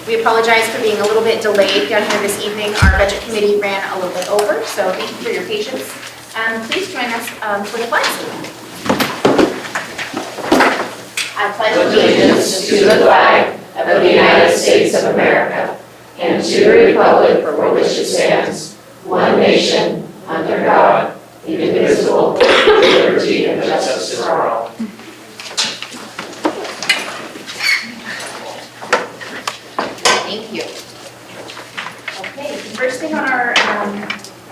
We apologize for being a little bit delayed down here this evening. Our budget committee ran a little bit over, so thank you for your patience. Please join us for the flag salute. I pledge allegiance to the flag of the United States of America and to the republic for which it stands, one nation, under God, indivisible, with liberty and justice for all. Thank you. Okay, the first thing on our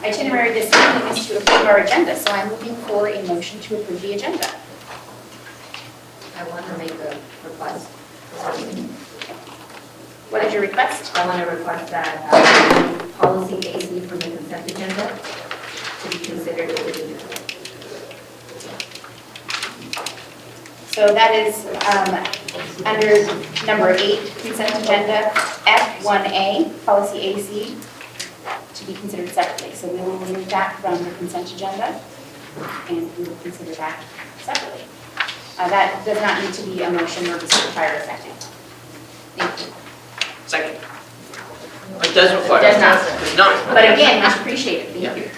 itinerary this evening is to approve our agenda, so I'm looking for a motion to approve the agenda. I want to make a request. What is your request? I want to request that policy AC from the consent agenda to be considered deleted. So that is under number 8, consent agenda, F1A, policy AC, to be considered separately. So we will remove that from the consent agenda, and we will consider that separately. That does not need to be a motion or does require a second. Thank you. Second. It does require. It does not. It does not. But again, much appreciated. Thank you.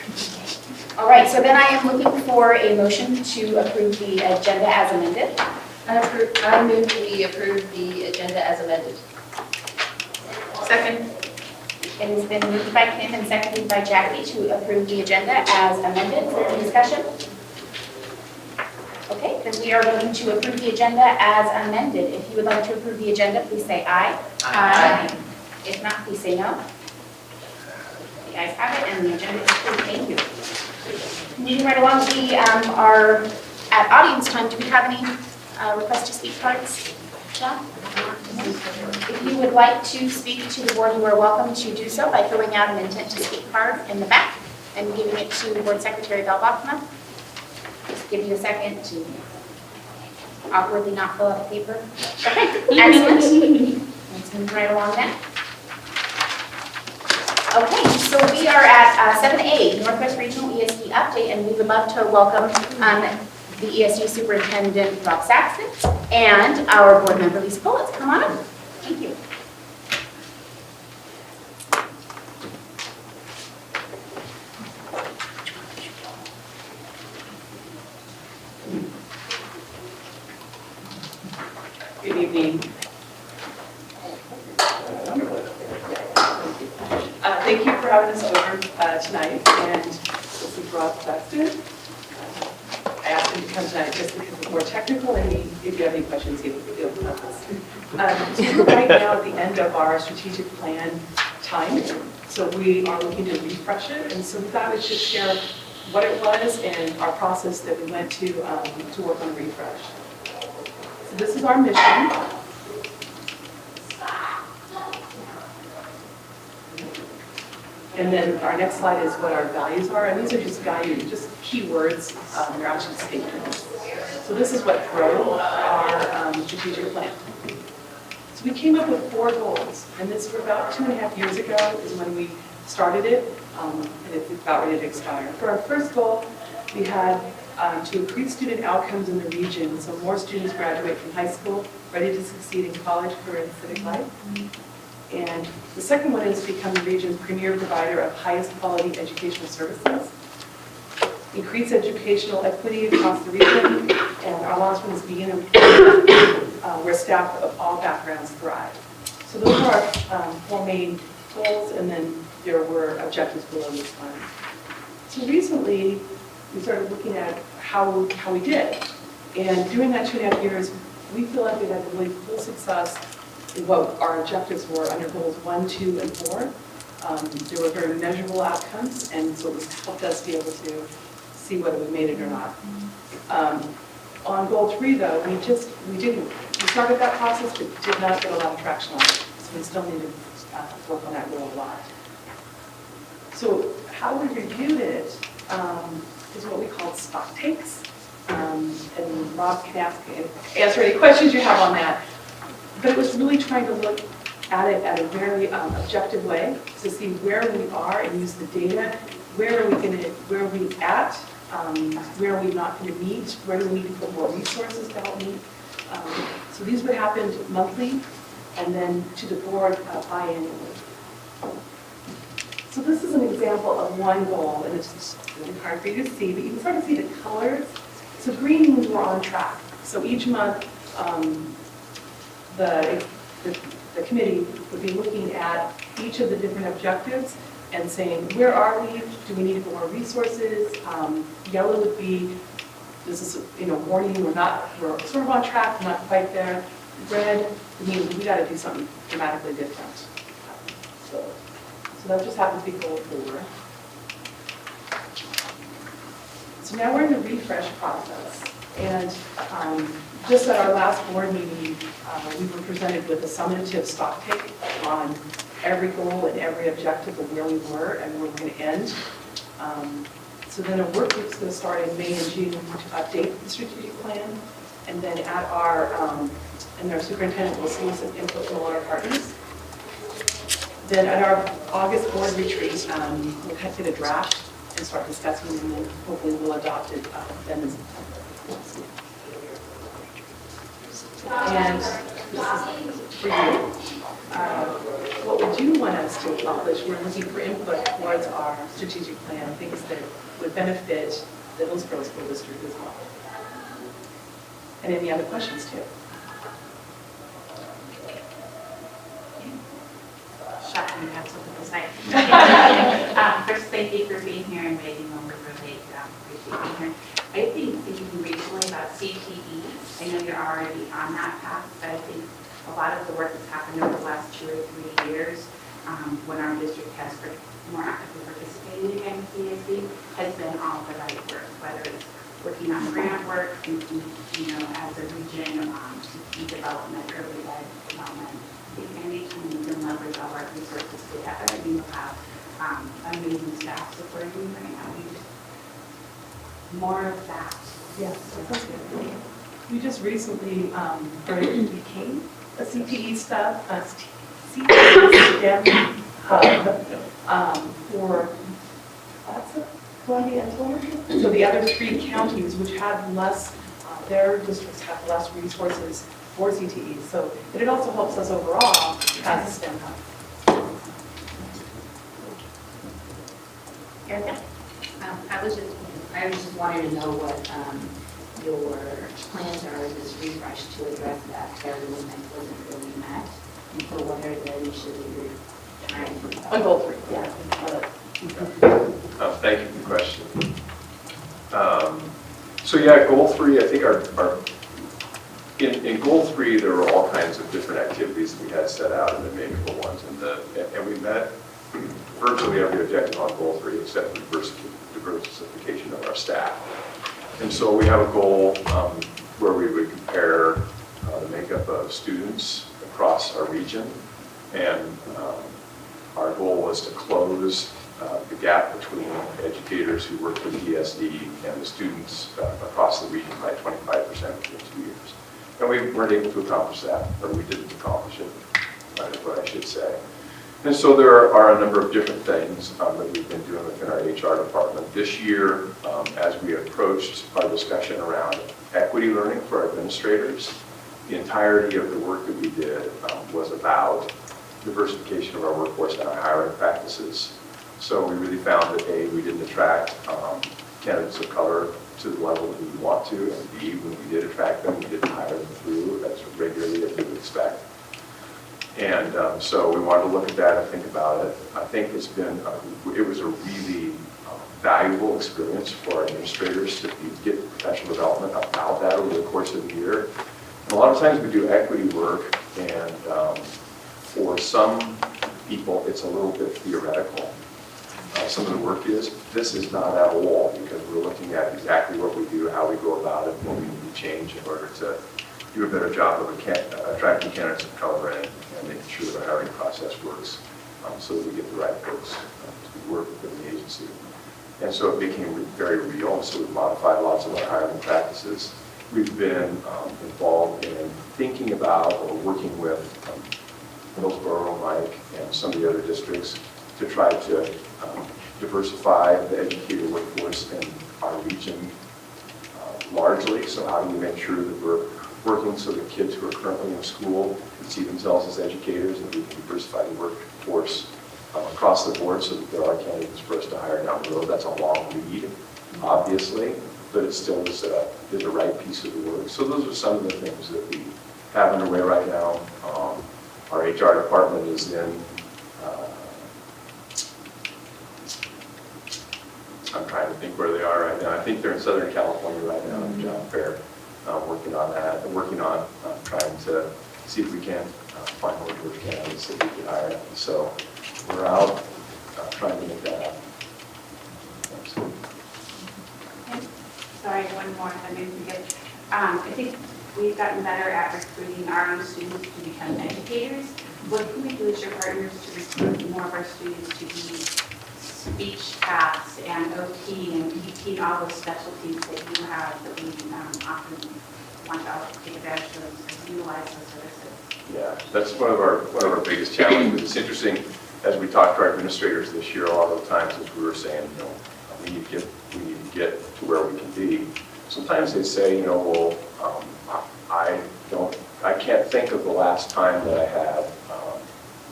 All right, so then I am looking for a motion to approve the agenda as amended. I move we approve the agenda as amended. Second. It has been moved by Kim and seconded by Jackie to approve the agenda as amended. Is there any discussion? Okay, then we are going to approve the agenda as amended. If you would like to approve the agenda, please say aye. Aye. If not, please say no. The ayes have it, and the agenda is approved. Thank you. Moving right along, we are at audience time. Do we have any request to speak cards? John? If you would like to speak to the board, you are welcome to do so by filling out an intent to speak card in the back and giving it to Board Secretary Bell Bachman. Just give you a second to awkwardly not fill out the paper. Okay, excellent. Let's move right along then. Okay, so we are at 7A, Northwest Regional ESD update, and we would love to welcome the ESD Superintendent Rob Saxton and our board member Lisa Pullitz. Come on up. Thank you. Good evening. Thank you for having us over tonight, and this is Rob Saxton. I asked him to come tonight just because it's more technical, and if you have any questions, he'll help us. We're right now at the end of our strategic plan time, so we are looking to refresh it, and so we thought we'd just share what it was and our process that we went to work on a refresh. So this is our mission. And then our next slide is what our values are, and these are just just keywords, they're actually statements. So this is what drove our strategic plan. So we came up with 4 goals, and this was about 2.5 years ago is when we started it, and it's about ready to expire. For our first goal, we had to increase student outcomes in the region, so more students graduate from high school, ready to succeed in college, career, and civic life. And the second one is to become the region's premier provider of highest quality educational services. Increase educational equity across the region, and our last one is be an employer where staff of all backgrounds thrive. So those are our 4 main goals, and then there were objectives below this one. So recently, we started looking at how we did. And during that 2.5 years, we feel like we had really full success in what our objectives were under goals 1, 2, and 4. There were very measurable outcomes, and so it helped us be able to see whether we made it or not. On goal 3, though, we started that process, but did not get a lot of traction on it. So we still need to work on that goal a lot. So how we reviewed it is what we called stock takes. And Rob can answer any questions you have on that. But it was really trying to look at it at a very objective way to see where we are and use the data. Where are we at? Where are we not going to meet? Where do we need to put more resources to help meet? So these would happen monthly, and then to the board biannually. So this is an example of one goal, and it's just really hard for you to see, but you can sort of see the colors. So green means we're on track. So each month, the committee would be looking at each of the different objectives and saying, where are we? Do we need more resources? Yellow would be, this is, warning you, we're sort of on track, we're not quite there. Red means we got to do something dramatically different. So that just happens to be goal 4. So now we're in the refresh process. And just at our last board meeting, we were presented with a summative stock take on every goal and every objective of where we were and where we're going to end. So then a work group's going to start in May and June to update the strategic plan. And then at our superintendent will solicit input from all our partners. Then at our August board retreat, we'll get a draft and start discussing, and then hopefully we'll adopt it then in September. And this is for you. What we do want us to accomplish, we're looking for input towards our strategic plan, things that would benefit the Hillsboro School District as well. And any other questions too? Shocking you have something to say. First, thank you for being here and waiting when we were late. Appreciate being here. I think thinking regionally about CTE, I know you're already on that path, but I think a lot of the work that's happened over the last 2 or 3 years, when our district has more actively participated in CSD, has been all the right work, whether it's working on grant work, thinking, as a region, CTE development, early life development. I think anytime we can leverage all our resources together, and we will have amazing staff supporting you right now. More of that. Yes, that's good. We just recently became a CTE STEM hub for Columbia and Florida. So the other 3 counties, which have less, their districts have less resources for CTE. So it also helps us overall as a STEM hub. Erica? I was just wanting to know what your plans are in this refresh to address that everyone that wasn't really met. And so what are the initiatives you're trying to? On goal 3, yeah. Thank you for the question. So yeah, goal 3, I think in goal 3, there were all kinds of different activities that we had set out in the makeable ones, and we met virtually every objective on goal 3 except for diversification of our staff. And so we have a goal where we would compare the makeup of students across our region, and our goal was to close the gap between educators who work with ESD and the students across the region by 25% within 2 years. And we weren't able to accomplish that, or we didn't accomplish it, is what I should say. And so there are a number of different things that we've been doing within our HR department. This year, as we approached our discussion around equity learning for our administrators, the entirety of the work that we did was about diversification of our workforce and our hiring practices. So we really found that A, we didn't attract candidates of color to the level that we want to, and B, when we did attract them, we didn't hire them through as regularly as we would expect. And so we wanted to look at that and think about it. I think it's been, it was a really valuable experience for our administrators to get professional development about that over the course of the year. And a lot of times we do equity work, and for some people, it's a little bit theoretical. Some of the work is, this is not at all, because we're looking at exactly what we do, how we go about it, what we need to change in order to do a better job of attracting candidates of color and making sure that our hiring process works so that we get the right folks to work within the agency. And so it became very real, so we've modified lots of our hiring practices. We've been involved in thinking about or working with Hillsboro, Mike, and some of the other districts to try to diversify the educator workforce in our region largely. So how do we make sure that we're working so that kids who are currently in school can see themselves as educators, and we can diversify the workforce across the board so that there are candidates for us to hire down the road. That's a long lead, obviously, but it still is a right piece of the work. So those are some of the things that we have underway right now. Our HR department is in, I'm trying to think where they are right now. I think they're in Southern California right now at the job fair, working on that, and working on trying to see if we can find more diverse candidates that we can hire. So we're out trying to make that happen. Sorry, one more, if I didn't forget. I think we've gotten better at recruiting our own students to become educators. What can we do as your partners to recruit more of our students to be speech paths and OT and PT and all those specialties that you have that we often want to take advantage of, utilize those services? Yeah, that's one of our biggest challenges. It's interesting, as we talked to our administrators this year, a lot of the times as we were saying, we need to get to where we can be. Sometimes they say, well, I can't think of the last time that I had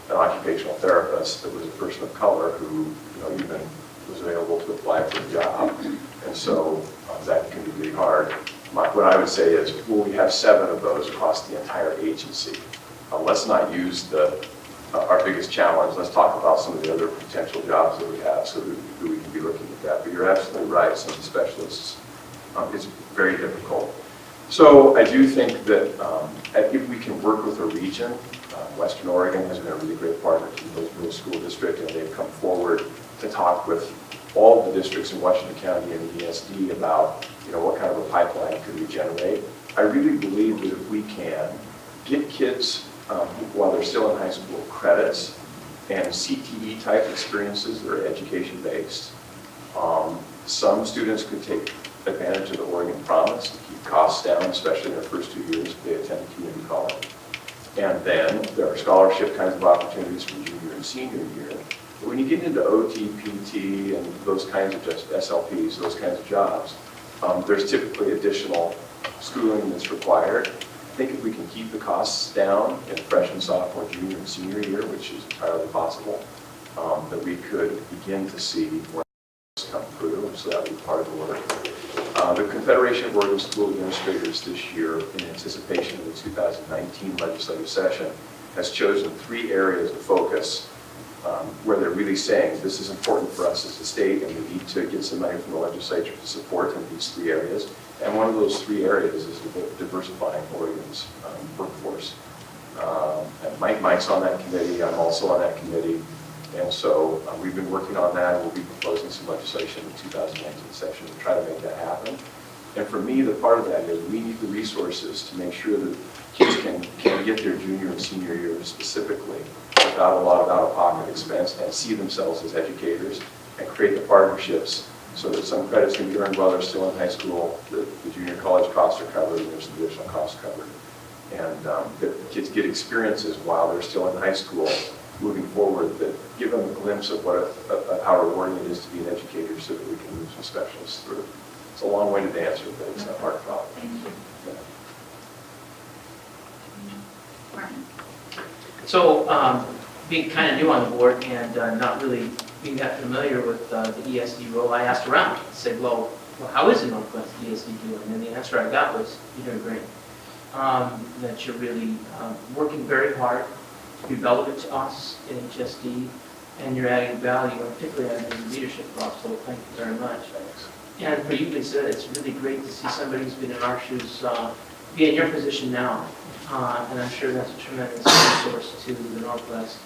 an occupational therapist that was a person of color who, even was available to apply for a job. And so that can be really hard. What I would say is, we have 7 of those across the entire agency. Let's not use our biggest challenge. Let's talk about some of the other potential jobs that we have so that we can be looking at that. But you're absolutely right, some of the specialists, it's very difficult. So I do think that if we can work with a region, Western Oregon has been a really great partner to the Hillsboro School District, and they've come forward to talk with all the districts in Washington County and the ESD about, what kind of a pipeline could we generate. I really believe that if we can get kids, while they're still in high school, credits and CTE type experiences that are education based, some students could take advantage of the Oregon Promise to keep costs down, especially in their first 2 years if they attend community college. And then there are scholarship kinds of opportunities for junior and senior year. But when you get into OT, PT, and those kinds of just SLPs, those kinds of jobs, there's typically additional schooling that's required. I think if we can keep the costs down in freshman, sophomore, junior, and senior year, which is entirely possible, that we could begin to see more come through, so that would be part of the work. The Confederation of Oregon School Administrators this year, in anticipation of the 2019 legislative session, has chosen 3 areas of focus where they're really saying this is important for us as a state and we need to get some money from the legislature to support in these 3 areas. And one of those 3 areas is diversifying Oregon's workforce. And Mike's on that committee, I'm also on that committee. And so we've been working on that. We'll be proposing some legislation in the 2019 session to try to make that happen. And for me, the part of that is we need the resources to make sure that kids can get their junior and senior years specifically without a lot of out-of-pocket expense and see themselves as educators and create the partnerships so that some credits can be earned while they're still in high school, the junior college costs are covered, and there's some additional costs covered. And that kids get experiences while they're still in high school moving forward that give them a glimpse of how rewarding it is to be an educator so that we can move some specialists through. It's a long way to answer, but it's a hard problem. Thank you. Martin? So, being kind of new on the board and not really being that familiar with the ESD role, I asked around. I said, well, how is the Northwest ESD doing? And the answer I got was, you're doing great. That you're really working very hard to be relevant to us in HSD, and you're adding value, and particularly adding your leadership role, so thank you very much. Thanks. And for you, Lisa, it's really great to see somebody who's been in our shoes be in your position now, and I'm sure that's a tremendous resource to the Northwest.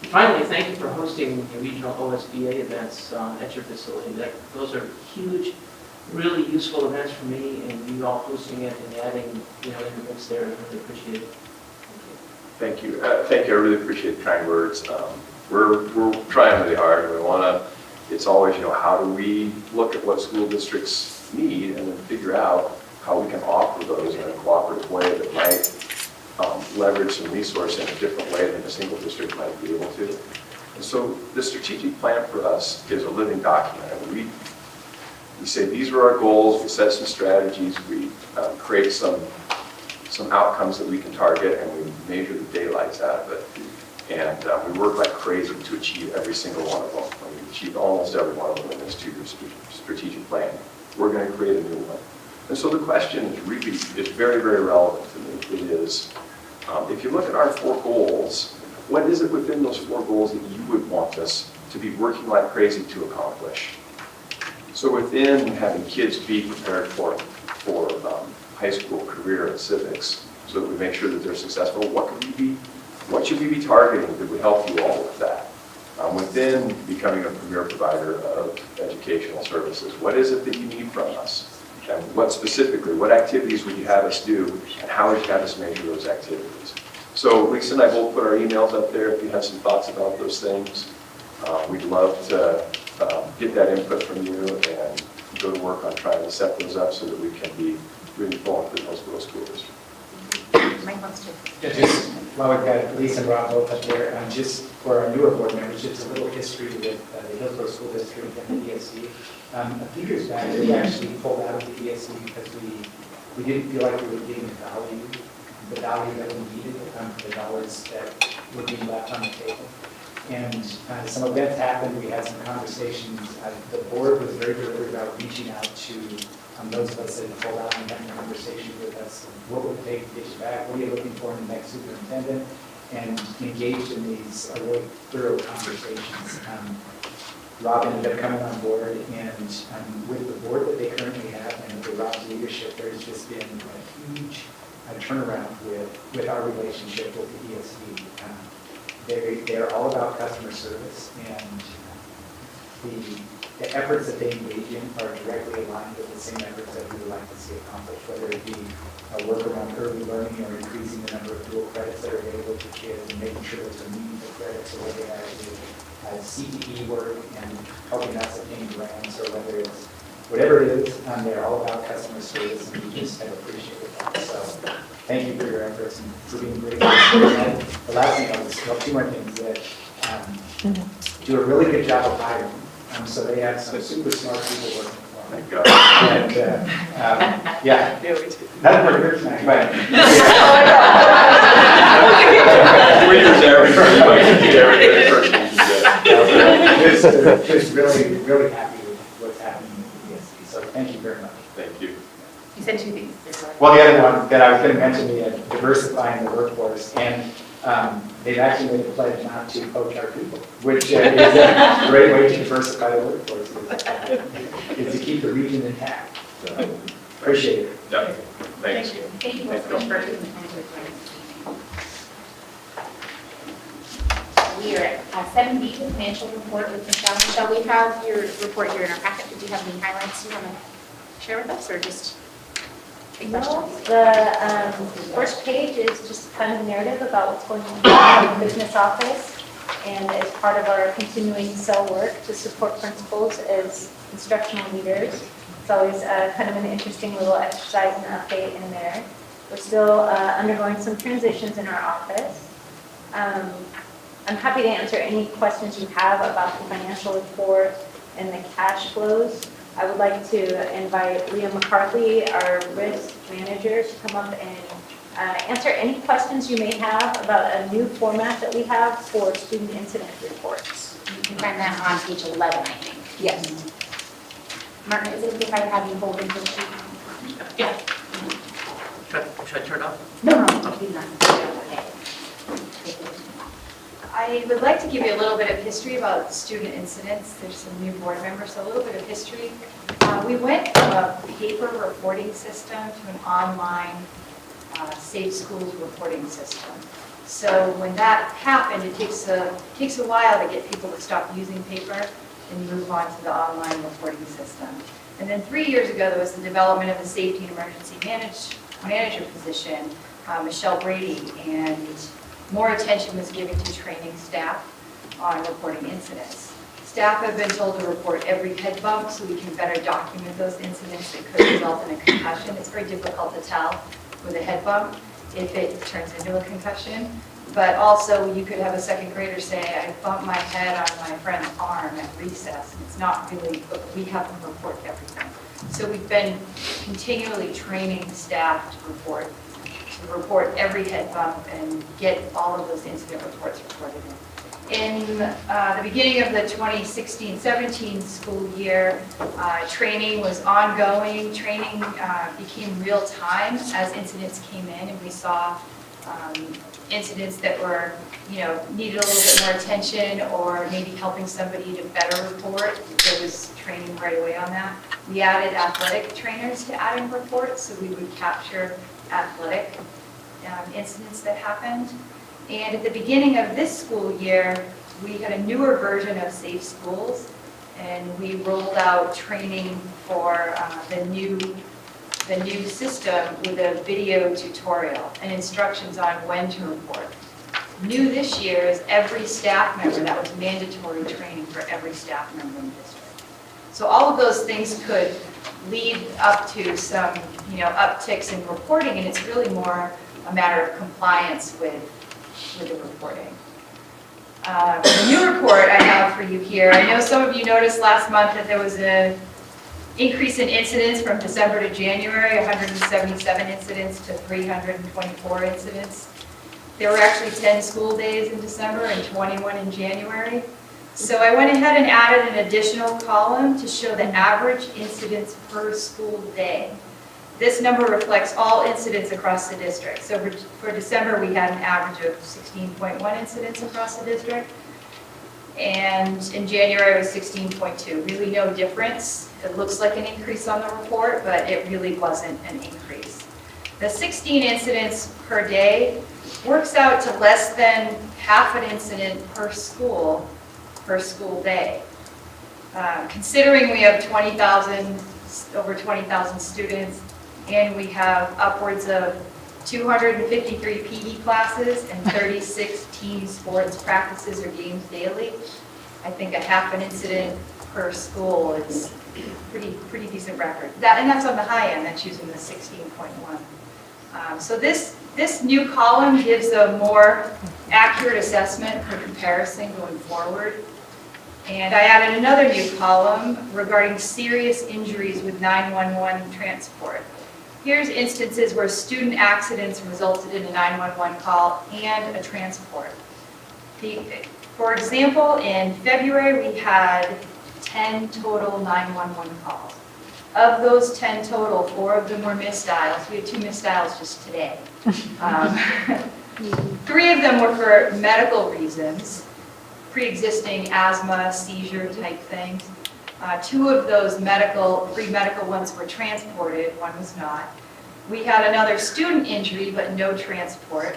And finally, thank you for hosting the regional OSBA events at your facility. Those are huge, really useful events for me, and you all hosting it and adding, in the mix there, I really appreciate it. Thank you. Thank you. I really appreciate the kind words. We're trying really hard. And we want to, it's always, how do we look at what school districts need and then figure out how we can offer those in a cooperative way that might leverage some resource in a different way than a single district might be able to. And so the strategic plan for us is a living document. We say these are our goals, we set some strategies, we create some some outcomes that we can target, and we measure the daylights out of it. And we work like crazy to achieve every single one of them. And we've achieved almost every one of them in this 2-year strategic plan. We're going to create a new one. And so the question is really, is very, very relevant to me. It is, if you look at our 4 goals, what is it within those 4 goals that you would want us to be working like crazy to accomplish? So within having kids be prepared for high school, career, and civics, so that we make sure that they're successful, what should we be targeting that would help you all with that? Within becoming a premier provider of educational services, what is it that you need from us? And what specifically, what activities would you have us do, and how would you have us measure those activities? So Lisa and I both put our emails up there if you have some thoughts about those things. We'd love to get that input from you and go to work on trying to set those up so that we can be really pulling for the Hillsboro School District. Mike wants to. Yeah, just while we've got Lisa and Rob both up there, just for our newer board members, just a little history with the Hillsboro School District and the ESC. A few years back, we actually pulled out of the ESC because we didn't feel like we were getting the value that we needed for the dollars that were being left on the table. And some events happened, we had some conversations. The board was very deliberate about reaching out to those of us that pulled out and having a conversation with us. What would it take to get you back? What are you looking for in the next superintendent? And engaged in these really thorough conversations. Rob ended up coming on board, and with the board that they currently have and with Rob's leadership, there's just been a huge turnaround with our relationship with the ESC. They're all about customer service, and the efforts that they engage in are directly aligned with the same efforts that we would like to see accomplished, whether it be a work around early learning or increasing the number of dual credits that are available to kids and making sure that they're meeting the credits, or whether they do CTE work and helping us attain grants, or whether it's whatever it is, they're all about customer service, and we just have appreciated that. So thank you for your efforts and for being great. And the last thing, I'll just tell 2 more things that do a really good job of hiring. So they have some super smart people working for them. Thank God. And yeah, that's pretty good tonight. But 3 years average. just really, really happy with what's happening in the ESC. So thank you very much. Thank you. You said 2 things. Well, the other one that I was going to mention, diversifying the workforce, and they've actually made a pledge not to poach our people, which is a great way to diversify the workforce, is to keep the region intact. So, appreciate it. Yep. Thanks. Thank you both so much for We are at 7B, the financial report with Michelle. Michelle, we have your report here in our packet. Did you have any highlights you want to share with us, or just big No, questions? the first page is just kind of a narrative about what's going on in the business office, and as part of our continuing cell work to support principals as instructional leaders. It's always kind of an interesting little exercise and update in there. We're still undergoing some transitions in our office. I'm happy to answer any questions you have about the financial report and the cash flows. I would like to invite Leah McCarthy, our risk manager, to come up and answer any questions you may have about a new format that we have for student incident reports. You can find that on page 11, I think. Yes. Martin, is it okay if I have you hold until she? Yeah. Should I turn it off? No, he's not. Okay. I would like to give you a little bit of history about student incidents. There's some new board members, so a little bit of history. We went from a paper reporting system to an online Safe Schools reporting system. So when that happened, it takes a while to get people to stop using paper and move on to the online reporting system. And then 3 years ago, there was the development of the safety and emergency manager position, Michelle Brady, and more attention was given to training staff on reporting incidents. Staff have been told to report every head bump so we can better document those incidents that could result in a concussion. It's very difficult to tell with a head bump if it turns into a concussion. But also you could have a second grader say, I bumped my head on my friend's arm at recess. And it's not really, but we have them report everything. So we've been continually training staff to report to report every head bump and get all of those incident reports reported in. In the beginning of the 2016-17 school year, training was ongoing. Training became real time as incidents came in, and we saw incidents that were, needed a little bit more attention or maybe helping somebody to better report. There was training right away on that. We added athletic trainers to adding reports, so we would capture athletic incidents that happened. And at the beginning of this school year, we had a newer version of Safe Schools, and we rolled out training for the new system with a video tutorial and instructions on when to report. New this year is every staff member, that was mandatory training for every staff member in the district. So all of those things could lead up to some, upticks in reporting, and it's really more a matter of compliance with the reporting. The new report I have for you here, I know some of you noticed last month that there was an increase in incidents from December to January, 177 incidents to 324 incidents. There were actually 10 school days in December and 21 in January. So I went ahead and added an additional column to show the average incidents per school day. This number reflects all incidents across the district. So for December, we had an average of 16.1 incidents across the district. And in January, it was 16.2. Really no difference. It looks like an increase on the report, but it really wasn't an increase. The 16 incidents per day works out to less than half an incident per school day. Considering we have over 20,000 students, and we have upwards of 253 PD classes and 36 team sports practices or games daily, I think a half an incident per school is pretty decent record. And that's on the high end, that's using the 16.1. So this new column gives a more accurate assessment for comparison going forward. And I added another new column regarding serious injuries with 911 transport. Here's instances where student accidents resulted in a 911 call and a transport. For example, in February, we had 10 total 911 calls. Of those 10 total, 4 of them were misdials. We had 2 misdials just today. 3 of them were for medical reasons, pre-existing asthma, seizure type things. 2 of those pre-medical ones were transported, 1 was not. We had another student injury, but no transport.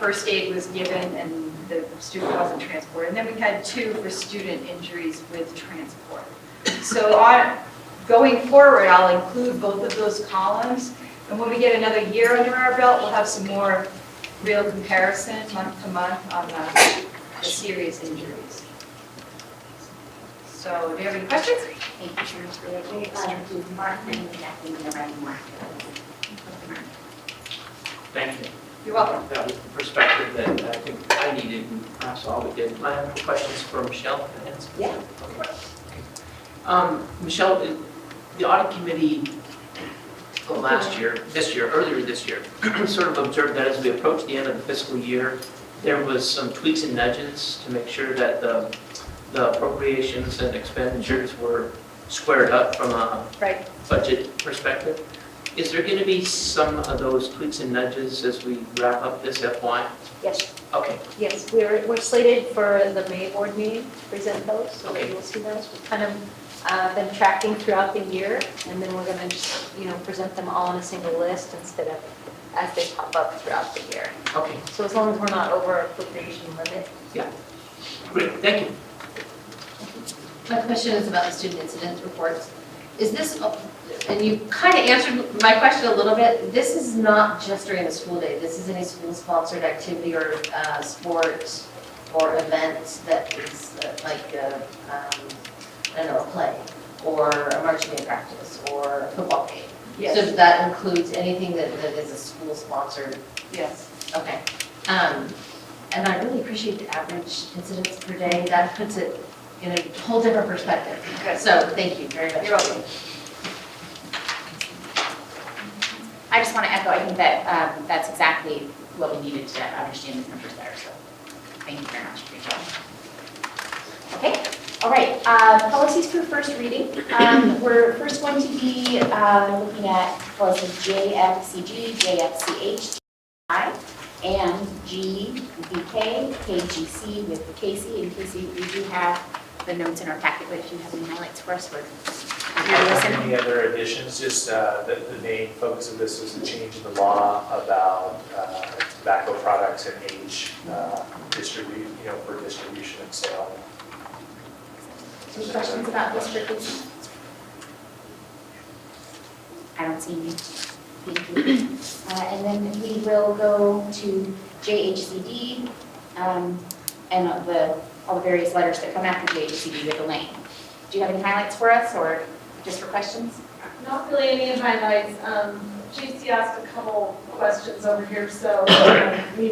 First aid was given and the student wasn't transported. And then we had 2 for student injuries with transport. So going forward, I'll include both of those columns. And when we get another year under our belt, we'll have some more real comparison month to month on the serious injuries. So, do you have any questions? Thank you, Mark, and Jackie, and Mark. Thank you. You're welcome. That was the perspective that I think I needed, and perhaps all we did. I have questions for Michelle. Can I answer? Yeah. Michelle, the audit committee earlier this year, sort of observed that as we approach the end of the fiscal year, there was some tweaks and nudges to make sure that the appropriations and expenditures were squared up from a budget perspective. Is there going to be some of those tweaks and nudges as we wrap up this FY? Yes, Okay. yes, we're slated for the May board meeting to present those, so Okay. you'll see those. We've kind of been tracking throughout the year, and then we're going to just, present them all in a single list instead of as they pop up throughout the year. Okay. So as long as we're not over appropriation limit. Great. Thank you. My question is about the student incident reports. Is this, and you kind of answered my question a little bit, this is not just during the school day, this is any school-sponsored activity or sport or event that is a play or a marching band practice or a football game. Yes. So that includes anything that is a school-sponsored? Yes. Okay. And I really appreciate the average incidents per day. That puts it in a whole different perspective. Good. So thank you very much. You're welcome. I just want to echo, I think that that's exactly what we needed to understand the numbers there, so thank you very much. Great job. Okay, all right, policies for first reading. We're first going to be looking at policies JFCG, JFCH, and GBK, KGC with Casey. And Casey, we do have the notes in our packet, but if you have any highlights for us, we're here to listen. Any other additions? Just the main focus of this is the change in the law about tobacco products and age for distribution and sale. Any questions about this for Casey? I don't see any. Thank you. And then we will go to JHCD and all the various letters that come after JHCD with the lane. Do you have any highlights for us or just for questions? Not really any highlights. JC asked a couple questions over here, so do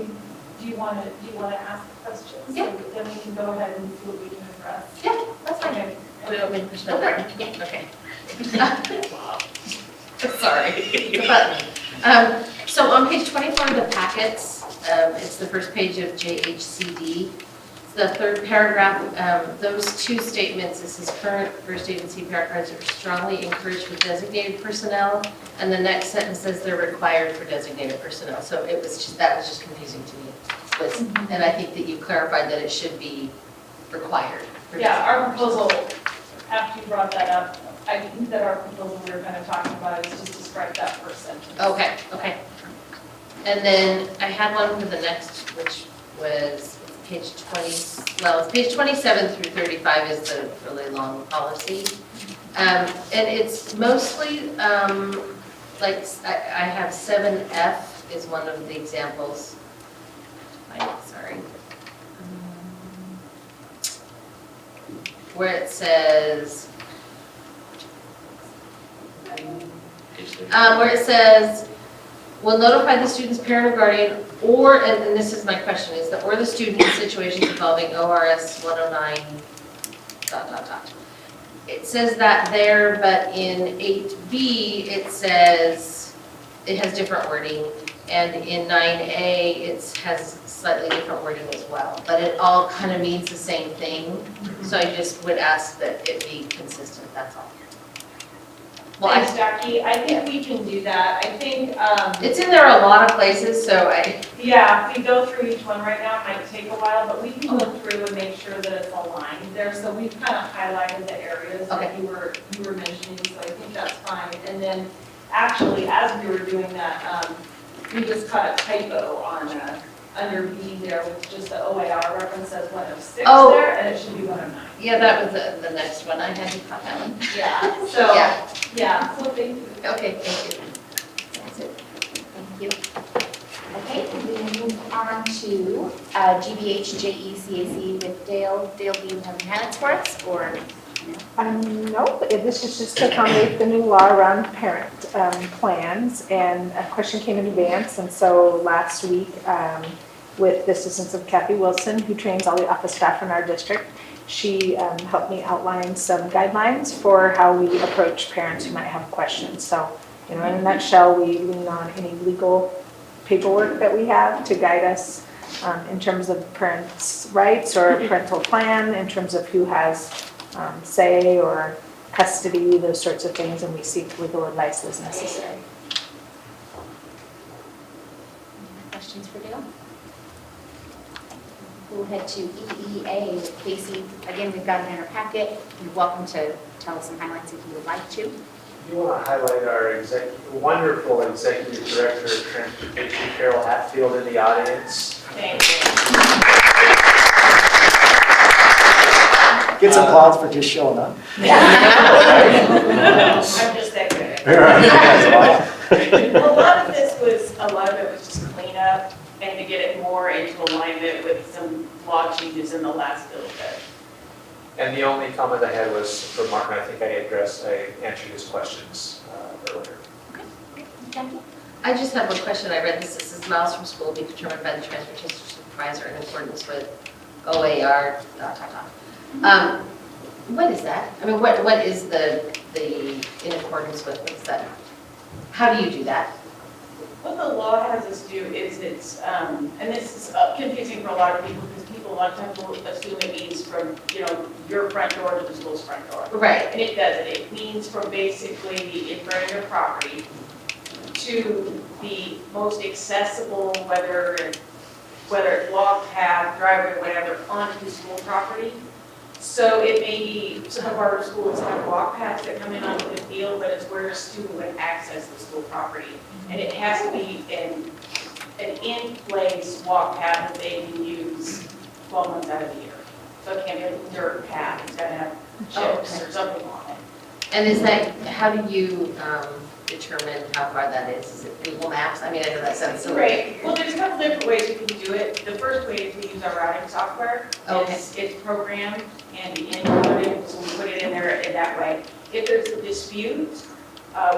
you want to ask the questions? Yeah. So then we can go ahead and see what we can address. Yeah, that's fine. Okay. Okay. Sorry. The button. So on page 24 of the packets, it's the first page of JHCD. The third paragraph, those two statements, this is current first aid and CPR cards are strongly encouraged with designated personnel, and the next sentence says they're required for designated personnel. So that was just confusing to me. And I think that you clarified that it should be required. Yeah, our proposal, after you brought that up, I think that our proposal we were kind of talking about is just to strike that first sentence. Okay. And then I had one for the next, which was page 20, well, it's page 27 through 35 is the really long policy. And it's mostly, like, I have 7F is one of the examples. Sorry. Where it says, will notify the student's parent or guardian or, and this is my question, is that or the student in situations involving ORS 109, ... It says that there, but in 8B, it says, it has different wording, and in 9A, it has slightly different wording as well, but it all kind of means the same thing, so I just would ask that it be consistent, that's all. Well, Thanks, Jackie. I think we can do that. I think, it's in there a lot of places, so yeah, if we go through each one right now, it might take a while, but we can go through and make sure that it's aligned there. So we've kind of highlighted the areas that you were mentioning, so I think that's fine. And then actually, as we were doing that, we just caught a typo on under B there with just the OAR reference says 106 there, and it should be 109. yeah, that was the next one, I hadn't caught that one. Yeah, so, Yeah. so thank you. Okay, thank you. That's it. Thank you. Okay, we move on to GBH, JECAC with Dale. Dale, do you have any highlights for us, or? No, this is just to accommodate the new law around parent plans, and a question came in advance, and so last week, with the assistance of Kathy Wilson, who trains all the office staff in our district, she helped me outline some guidelines for how we approach parents who might have questions. So, in a nutshell, we lean on any legal paperwork that we have to guide us in terms of parents' rights or parental plan, in terms of who has say or custody, those sorts of things, and we seek legal advice as necessary. Questions for Dale? We'll head to EEA with Casey. Again, we've got it in our packet. You're welcome to tell us some highlights if you would like to. You want to highlight our wonderful executive director of transportation, Carol Hatfield, in the audience. Thank you. Gets applause for just showing up. I'm just that good. A lot of it was just cleanup and to get it more into alignment with some law changes in the last bill. And the only comment I had was for Martin. I think I answered his questions earlier. Jackie? I just have one question. I read this. This is miles from school be determined by the transportation supervisor in accordance with OAR, ... What is that? I mean, what is the in accordance with, what's that? How do you do that? What the law has us do is it's, and this is confusing for a lot of people because people a lot of times will assume it means from, your front door to the school's front door. Right. And it doesn't. It means from basically the in front of your property to the most accessible, whether it's walk path, driveway, whatever, onto the school property. So it may be, some of our schools have walk paths that come in onto the field, but it's where a student would access the school property. And it has to be an in-place walk path that they can use 12 months out of the year. So it can't be a dirt path, it's gotta have chips or something on it. And is that, how do you determine how far that is? Is it Google Maps? I mean, I know that sounds so. Right, well, there's a couple different ways we can do it. The first way is we use our routing software. Okay. It's programmed and encoded, so we put it in there in that way. If there's a dispute,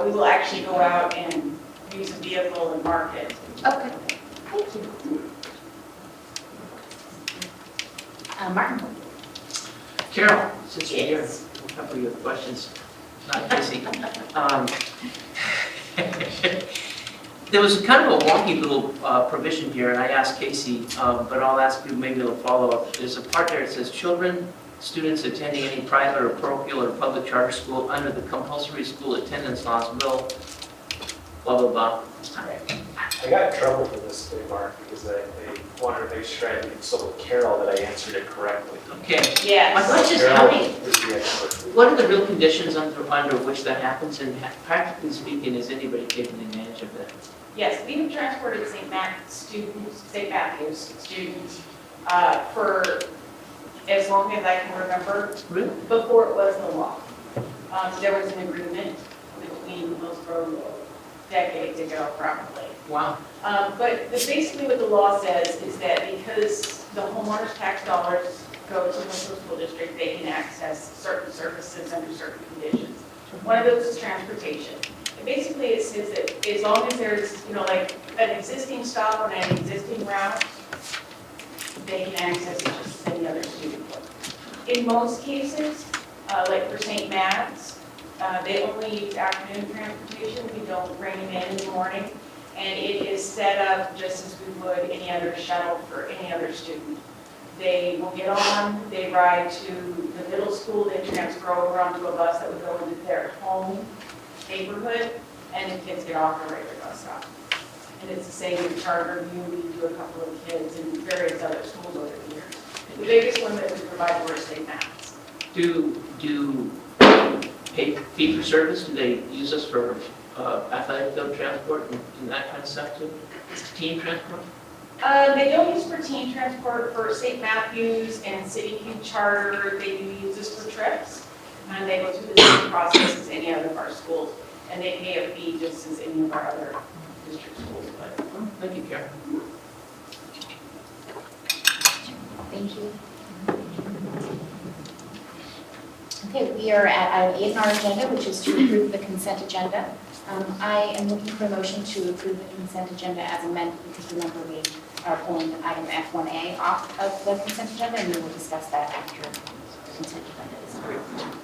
we will actually go out and use a vehicle and mark it. Okay, thank you. Martin? Carol, since you're here, a couple of your questions, not Casey. There was kind of a wonky little provision here, and I asked Casey, but I'll ask you maybe a follow-up. There's a part there that says, children, students attending any private or parochial or public charter school under the compulsory school attendance laws will, blah, blah, blah. I got in trouble for this today, Mark, because I wanted to make sure I told Carol that I answered it correctly. Okay. Yes. My question is, Carol how many, is the expert. what are the real conditions under which that happens, and practically speaking, is anybody taking advantage of that? Yes, we have transported St. Matthew's students for as long as I can remember, Really? before it was the law. There was an agreement between Hillsboro decades ago, probably. Wow. But basically what the law says is that because the homeowner's tax dollars go to the school district, they can access certain services under certain conditions. One of those is transportation. And basically it says that as long as there's, like an existing stop on an existing route, they can access it just as any other student would. In most cases, like for St. Matt's, they only use afternoon transportation. We don't bring them in the morning. And it is set up just as we would any other shuttle for any other student. They will get on, they ride to the middle school, they transfer over onto a bus that would go into their home neighborhood, and the kids get off the regular bus stop. And it's the same with Charter View, we do a couple of kids and various other schools over the years. The biggest one that we provide for is St. Matt's. Do pay fee for service? Do they use us for athletic field transport and that kind of stuff too? Team transport? They don't use for team transport for St. Matthew's and City View Charter. They do use this for trips. And they go through the same process as any other of our schools. And they pay a fee just as any of our other district schools would. Oh, thank you, Karen. Thank you. Okay, we are at item 8 in our agenda, which is to approve the consent agenda. I am looking for a motion to approve the consent agenda as amended, because remember we are pulling item F1A off of the consent agenda, and we will discuss that after the consent agenda is approved.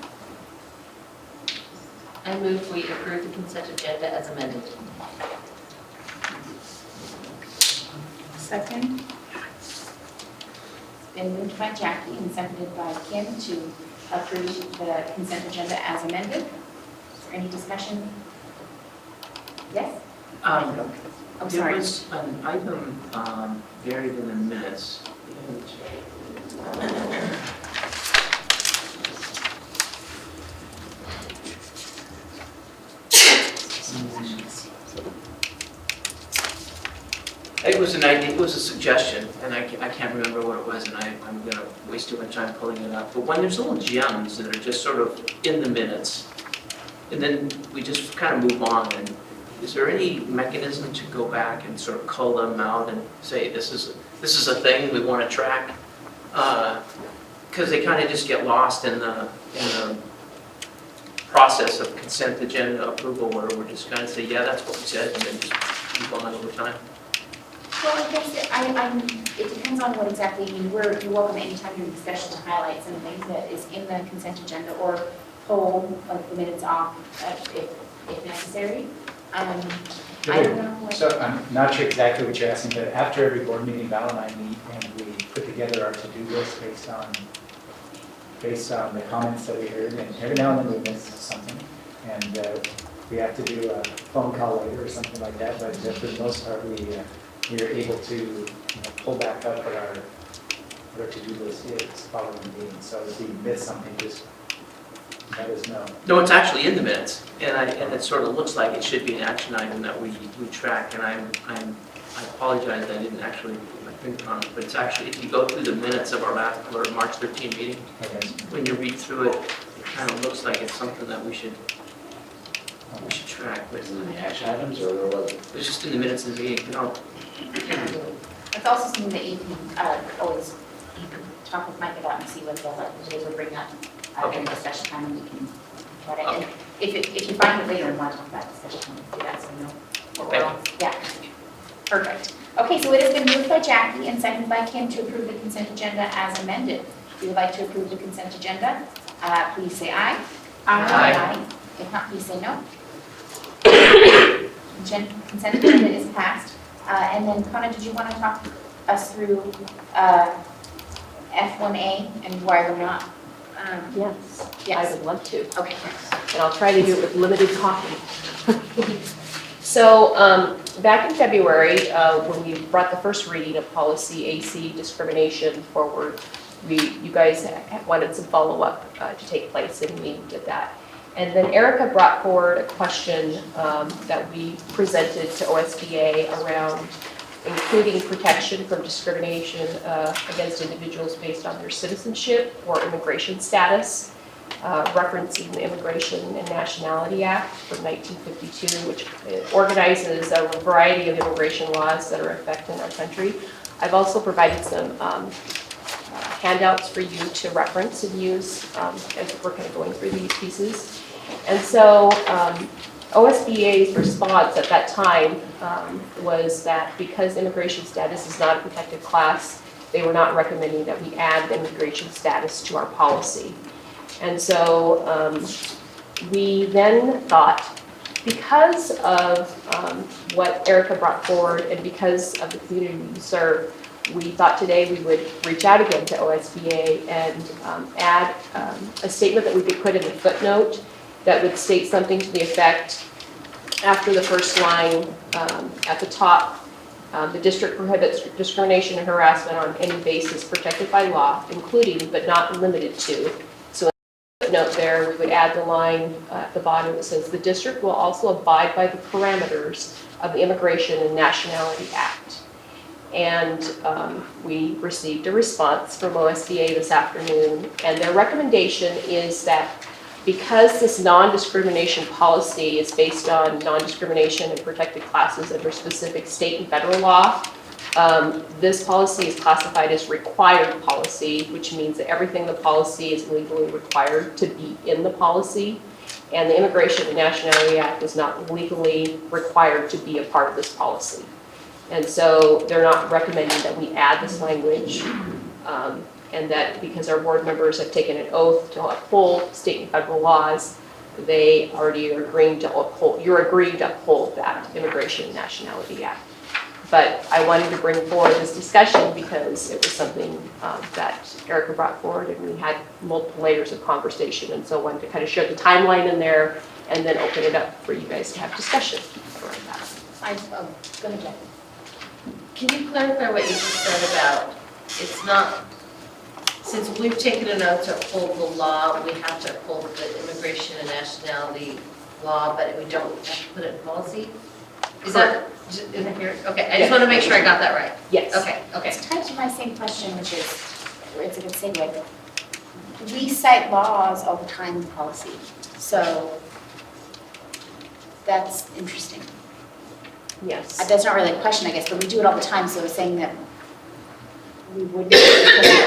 I move we approve the consent agenda as amended. Second. It's been moved by Jackie and seconded by Kim to approve the consent agenda as amended. Is there any discussion? Yes? Oh, There sorry. was an item buried in the minutes. It was an idea, it was a suggestion, and I can't remember what it was, and I'm gonna waste too much time pulling it up. But when there's little gems that are just sort of in the minutes, and then we just kind of move on, and is there any mechanism to go back and sort of cull them out and say, this is a thing we want to track? Because they kind of just get lost in the process of consent agenda approval, where we're just kind of say, yeah, that's what we said, and then just move on over time. Well, I guess it depends on what exactly you mean. You're welcome anytime during discussion to highlight some things that is in the consent agenda or pull like the minutes off if necessary. I don't know what. So I'm not sure exactly what you're asking, but after every board meeting, Val and I meet and we put together our to-do list based on the comments that we heard, and every now and then we miss something. And we have to do a phone call later or something like that, but for the most part, we are able to pull back up what our to-do list is following the meeting. So if we miss something, just let us know. No, it's actually in the minutes, and it sort of looks like it should be an action item that we track, and I apologize that I didn't actually put my finger on it, but it's actually, if you go through the minutes of our March 13 meeting, Okay. when you read through it, it kind of looks like it's something that we should track, but The action items or what? it's just in the minutes of the meeting, It's also something that you can always, you can talk with Mike about and see what they will bring up in the session time, and we can get it. And if you find it later and want to talk about the session time, do that, so you know what we're on. Yeah, perfect. Okay, so it has been moved by Jackie and seconded by Kim to approve the consent agenda as amended. If you would like to approve the consent agenda, please say aye. Aye. If not, please say no. Consent agenda is passed. And then, Connor, did you want to talk us through F1A and why we're not? Yes, I Yes, would love to. okay. And I'll try to do it with limited talking. So back in February, when we brought the first reading of policy AC discrimination forward, you guys wanted some follow-up to take place, and we did that. And then Erica brought forward a question that we presented to OSBA around including protection from discrimination against individuals based on their citizenship or immigration status, referencing the Immigration and Nationality Act from 1952, which organizes a variety of immigration laws that are in effect in our country. I've also provided some handouts for you to reference and use as we're kind of going through these pieces. And so OSBA's response at that time was that because immigration status is not a protected class, they were not recommending that we add immigration status to our policy. And so we then thought, because of what Erica brought forward and because of the community we serve, we thought today we would reach out again to OSBA and add a statement that we could put in the footnote that would state something to the effect, after the first line at the top, the district prohibits discrimination and harassment on any basis protected by law, including but not limited to. So in the footnote there, we would add the line at the bottom that says, the district will also abide by the parameters of the Immigration and Nationality Act. And we received a response from OSBA this afternoon, and their recommendation is that because this non-discrimination policy is based on non-discrimination and protected classes under specific state and federal law, this policy is classified as required policy, which means that everything in the policy is legally required to be in the policy, and the Immigration and Nationality Act is not legally required to be a part of this policy. And so they're not recommending that we add this language, and that because our board members have taken an oath to uphold state and federal laws, they already are agreeing to uphold, you're agreeing to uphold that Immigration and Nationality Act. But I wanted to bring forward this discussion because it was something that Erica brought forward, and we had multiple layers of conversation, and so I wanted to kind of share the timeline in there and then open it up for you guys to have discussion around that. Go ahead, Jackie. Can you clarify what you just said about, it's not, since we've taken an oath to uphold the law, we have to uphold the immigration and nationality law, but we don't have to put it in policy? Is that, okay, I just want to make sure I got that right. Yes. Okay. It's tied to my same question, which is, it's a good segue. We cite laws all the time in policy, so that's interesting. Yes. That's not really a question, I guess, but we do it all the time, so saying that we wouldn't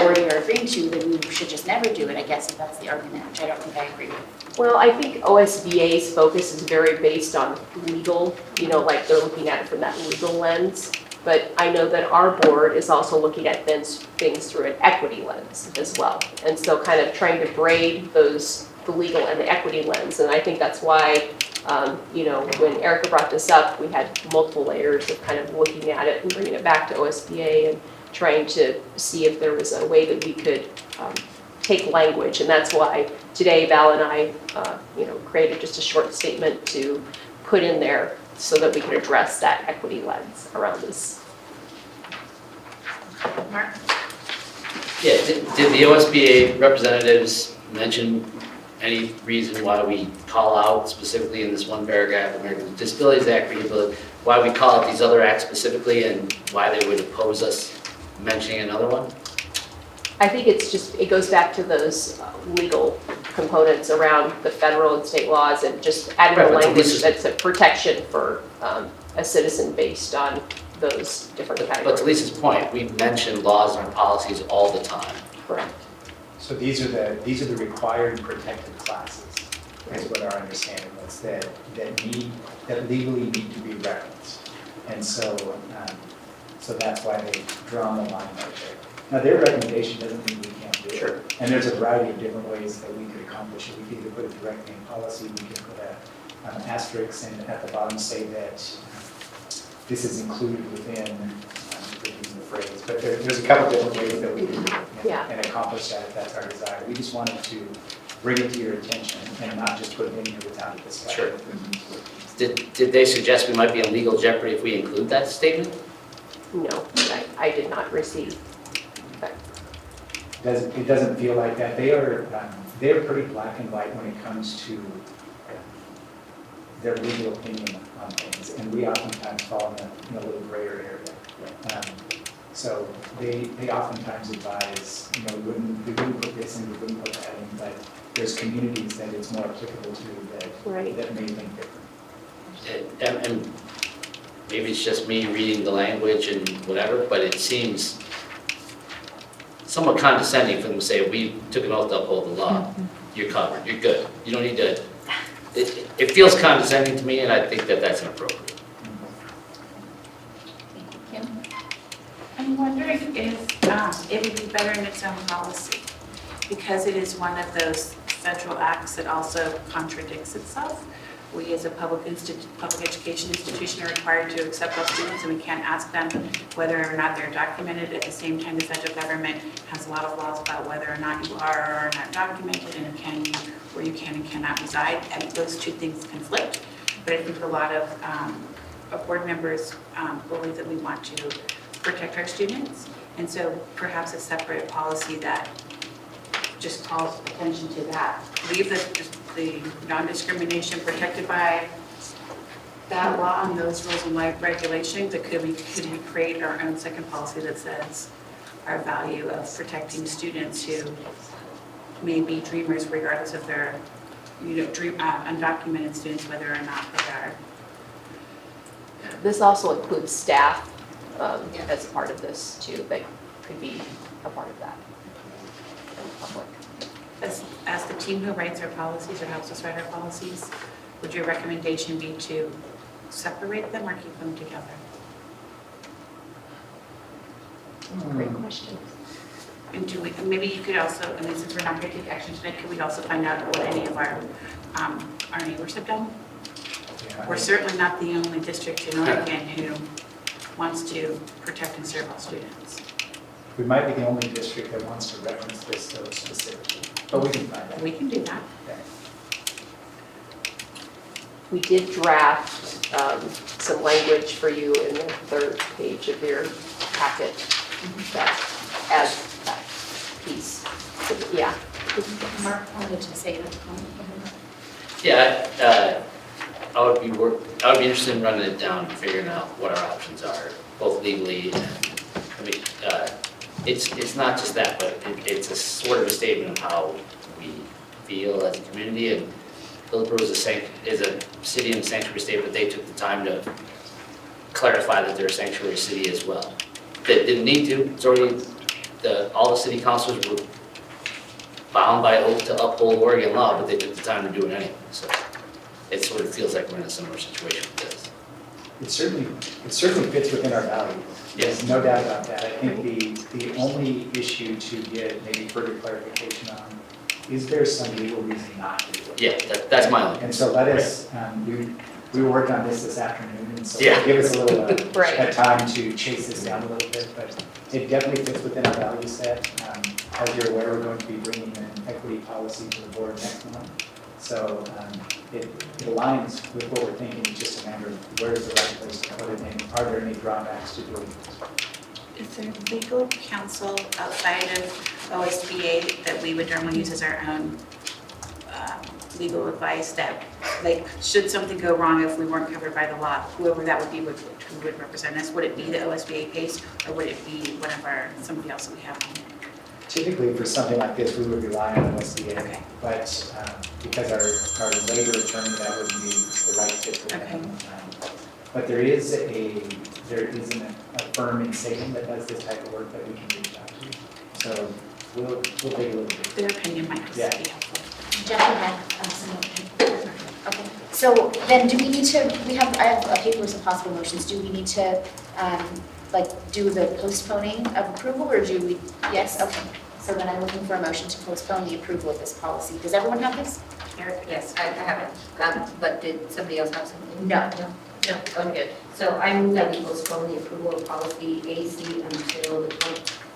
already are agreeing to, that we should just never do it, I guess, if that's the argument, which I don't think I agree with. Well, I think OSBA's focus is very based on legal, like they're looking at it from that legal lens. But I know that our board is also looking at things through an equity lens as well. And so kind of trying to braid the legal and the equity lens. And I think that's why You know, when Erica brought this up, we had multiple layers of kind of looking at it and bringing it back to OSBA and trying to see if there was a way that we could take language. And that's why today Val and I, you know, created just a short statement to put in there so that we could address that equity lens around this. Mark? Yeah, did the OSBA representatives mention any reason why we call out specifically in this one paragraph, Americans with Disabilities Act, rehabilitation, why we call out these other acts specifically and why they would oppose us mentioning another one? I think it's just, it goes back to those legal components around the federal and state laws and just adding Right, a but language Lisa's- that's a protection for a citizen based on those different But categories. to Lisa's point, we mention laws and policies all the time. Correct. So these are the required protected classes, is what our understanding was, that legally need to be referenced. And so, so that's why they've drawn the line right there. Now, their recommendation doesn't mean we can't do it. Sure. And there's a variety of different ways that we could accomplish it. We could either put it directly in policy, we could put an asterisk and at the bottom say that this is included within the phrase. But there's a couple different ways that we can and accomplish that if that's our desire. We just wanted to bring it to your attention and not just put it in here without a discussion. Sure. Did they suggest we might be in legal jeopardy if we include that statement? No, I did not receive. It doesn't feel like that. They're pretty black and white when it comes to their legal opinion on things, and we oftentimes fall in a little grayer area. So they oftentimes advise, you know, we wouldn't put this in, we wouldn't put that in, but there's communities that it's more applicable to that may think different. And maybe it's just me reading the language and whatever, but it seems somewhat condescending for them to say, we took an oath to uphold the law. You're covered, you're good. You don't need to, it feels condescending to me, and I think that that's inappropriate. Kim? I'm wondering if it would be better in its own policy, because it is one of those federal acts that also contradicts itself. We as a public education institution are required to accept all students, and we can't ask them whether or not they're documented. At the same time, the federal government has a lot of laws about whether or not you are or are not documented, and where you can and cannot reside, and those two things conflict. But I think a lot of board members believe that we want to protect our students, and so perhaps a separate policy that just calls attention to that. Leave the non-discrimination protected by that law and those rules and regulations. That could we create our own second policy that says our value of protecting students who may be dreamers regardless of their, undocumented students, whether or not they are. This also includes staff as part of this too, that could be a part of that. Public. As the team who writes our policies or helps us write our policies, would your recommendation be to separate them or keep them together? Great question. And maybe you could also, since we're not going to take action tonight, could we also find out what any of our neighbors have done? Yeah. We're certainly not the only district in Oregon who wants to protect and serve all students. We might be the only district that wants to reference this so specifically, but we can find out. We can do that. Okay. We did draft some language for you in the third page of your packet that adds that piece. Yeah. Mark wanted to say that. Yeah, I would be interested in running it down and figuring out what our options are, both legally and, I mean, it's not just that, but it's a sort of a statement of how we feel as a community. And Hillsboro is a city and sanctuary state, but they took the time to clarify that they're a sanctuary city as well. They didn't need to. It's already all the city councilors were bound by oath to uphold Oregon law, but they took the time to do it anyway. So it sort of feels like we're in a similar situation with this. It certainly fits within our values. Yes. There's no doubt about that. I think the only issue to get maybe further clarification on is there some legal reason not to do it? Yeah, that's my only. And so let us, we were working on this afternoon, and so Yeah. give us a little Right. a time to chase this down a little bit, but it definitely fits within our value set. As you're aware, we're going to be bringing an equity policy to the board next month. So it aligns with what we're thinking, it's just a matter of where's the right place to put it, and are there any drawbacks to doing it? Is there legal counsel outside of OSBA that we would normally use as our own legal advice that, like, should something go wrong if we weren't covered by the law, whoever that would be who would represent us, would it be the OSBA PACE or would it be one of somebody else that we have? Typically, for something like this, we would rely on OSBA, Okay. but because our labor attorney, that would be the right fit for them. Okay. But there is a firm in Salem that does this type of work that we can reach out to. So we'll take a look at it. Their opinion might be Yeah. helpful. Jackie had some. Okay, so then do we need to, I have a paper with some possible motions. Do we need to, do the postponing of approval or do we, yes, okay. So then I'm looking for a motion to postpone the approval of this policy. Does everyone have this? Yes, I have it. But did somebody else have something? No. No, I'm good. So I move that we postpone the approval of policy AC until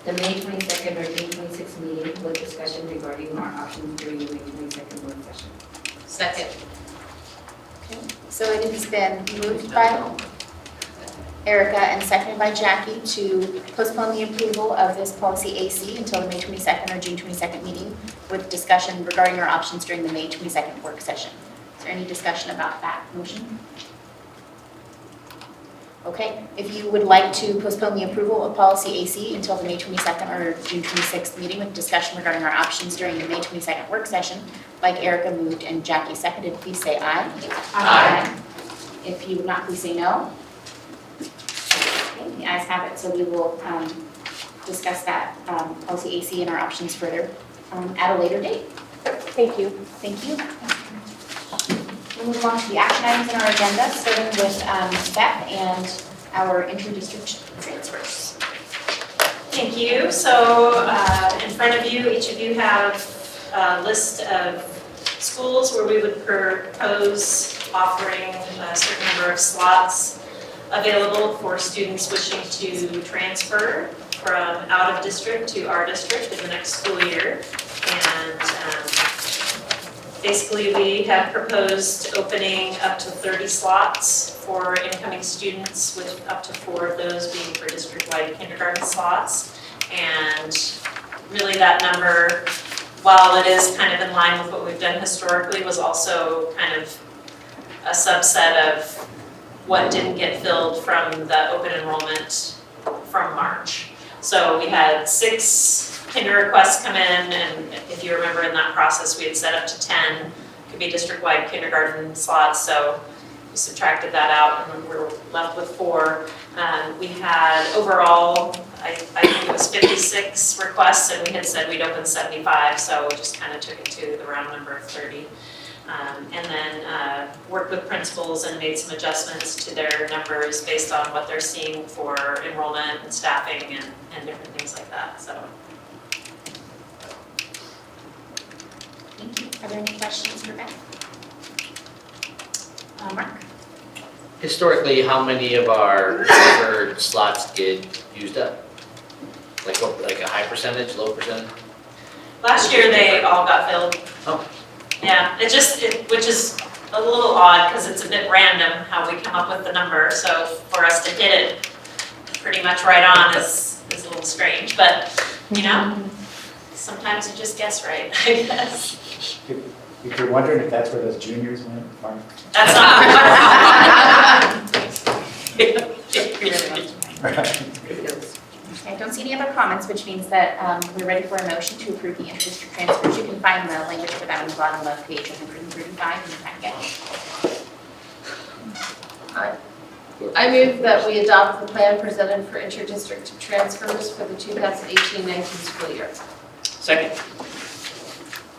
the May 22nd or June 26th meeting with discussion regarding our options during the May 22nd work session. Second. Okay, so it has been moved by Erica and seconded by Jackie to postpone the approval of this policy AC until the May 22nd or June 22nd meeting with discussion regarding our options during the May 22nd work session. Is there any discussion about that motion? Okay, if you would like to postpone the approval of policy AC until the May 22nd or June 26th meeting with discussion regarding our options during the May 22nd work session, like Erica moved and Jackie seconded, please say aye. Aye. If you would not, please say no. Okay, the ayes have it, so we will discuss that policy AC and our options further at a later date. Thank you. Thank you. We'll move on to the action items in our agenda, starting with Beth and our inter-district transfers. Thank you. So in front of you, each of you have a list of schools where we would propose offering a certain number of slots available for students wishing to transfer from out of district to our district in the next school year. And basically, we have proposed opening up to 30 slots for incoming students, with up to 4 of those being for district-wide kindergarten slots. And really that number, while it is kind of in line with what we've done historically, was also kind of a subset of what didn't get filled from the open enrollment from March. So we had 6 kinder requests come in, and if you remember in that process, we had set up to 10, could be district-wide kindergarten slots, so we subtracted that out and we were left with 4. We had overall, I think it was 56 requests, and we had said we'd open 75, so we just kind of took it to the round number of 30. And then worked with principals and made some adjustments to their numbers based on what they're seeing for enrollment and staffing and different things like that, so. Thank you. Are there any questions for Beth? Mark? Historically, how many of our preferred slots get used up? Like a high percentage, low percentage? Last year, they all got filled. Oh. Yeah, which is a little odd because it's a bit random how we come up with the number. So for us to hit it pretty much right on is a little strange, but you know, sometimes you just guess right, I guess. If you're wondering if that's where those juniors went, fine. That's not. Okay, I don't see any other comments, which means that we're ready for a motion to approve the inter-district transfers. You can find the language for that on the bottom of page 135 in your packet. I move that we adopt the plan presented for inter-district transfers for the 2018-19 school year. Second.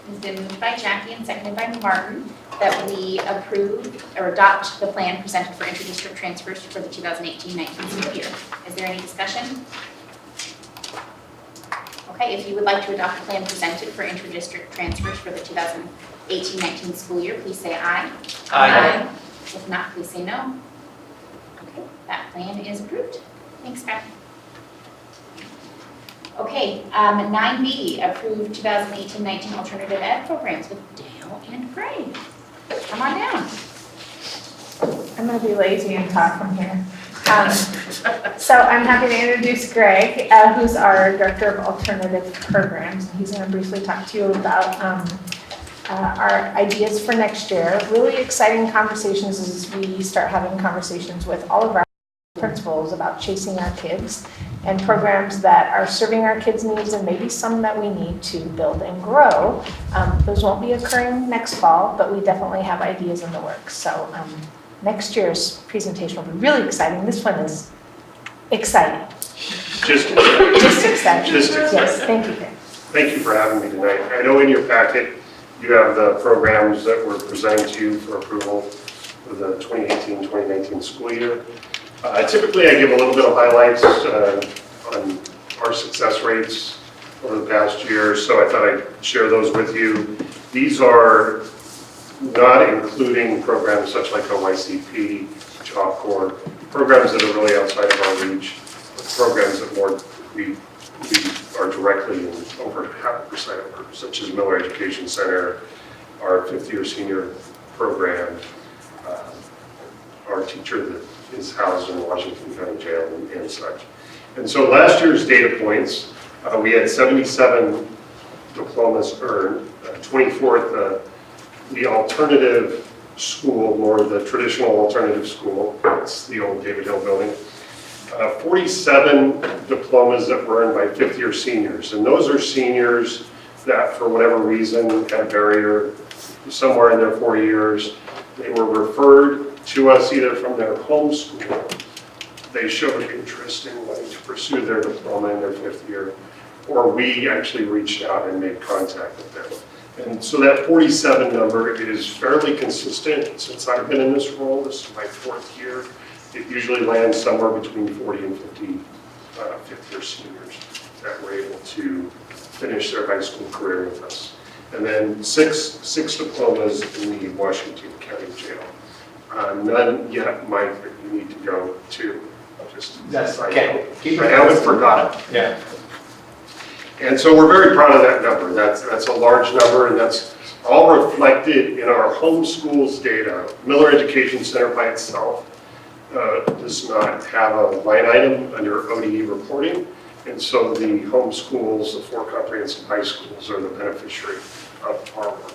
It's been moved by Jackie and seconded by Martin that we approve or adopt the plan presented for inter-district transfers for the 2018-19 school year. Is there any discussion? Okay, if you would like to adopt a plan presented for inter-district transfers for the 2018-19 school year, please say aye. Aye. If not, please say no. Okay, that plan is approved. Thanks, Beth. Okay, 9B, approved 2018-19 alternative ed programs with Dale and Craig. Come on down. I'm gonna be lazy and talk from here. So I'm happy to introduce Greg, who's our Director of Alternative Programs. He's gonna briefly talk to you about our ideas for next year. Really exciting conversations as we start having conversations with all of our principals about chasing our kids and programs that are serving our kids' needs and maybe some that we need to build and grow. Those won't be occurring next fall, but we definitely have ideas in the works. So next year's presentation will be really exciting. This one is exciting. Just exciting. Just exciting. Just exciting. Yes, thank you, Greg. Thank you for having me tonight. I know in your packet, you have the programs that were presented to you for approval for the 2018-2019 school year. Typically, I give a little bit of highlights on our success rates over the past year, so I thought I'd share those with you. These are not including programs such like OYCP, Job Corps, programs that are really outside of our reach, but programs that we are directly and over 50% over, such as Miller Education Center, our 5th-year senior program, our teacher that is housed in Washington County Jail and such. And so last year's data points, we had 77 diplomas earned, 24th the alternative school, more the traditional alternative school, that's the old David Hill building. 47 diplomas that were earned by 5th-year seniors, and those are seniors that for whatever reason had a barrier somewhere in their 4 years. They were referred to us either from their home school, they showed interest in wanting to pursue their diploma in their 5th year, or we actually reached out and made contact with them. And so that 47 number is fairly consistent since I've been in this role. This is my 4th year. It usually lands somewhere between 40 and 50 5th-year seniors that were able to finish their high school career with us. And then six diplomas in the Washington County Jail. None yet, Mike, that you need to go to. That's okay. I haven't forgotten. Yeah. And so we're very proud of that number. That's a large number, and that's all reflected in our home schools data. Miller Education Center by itself does not have a line item under ODE reporting, and so the home schools, the 4 comprehensive high schools, are the beneficiary of our work,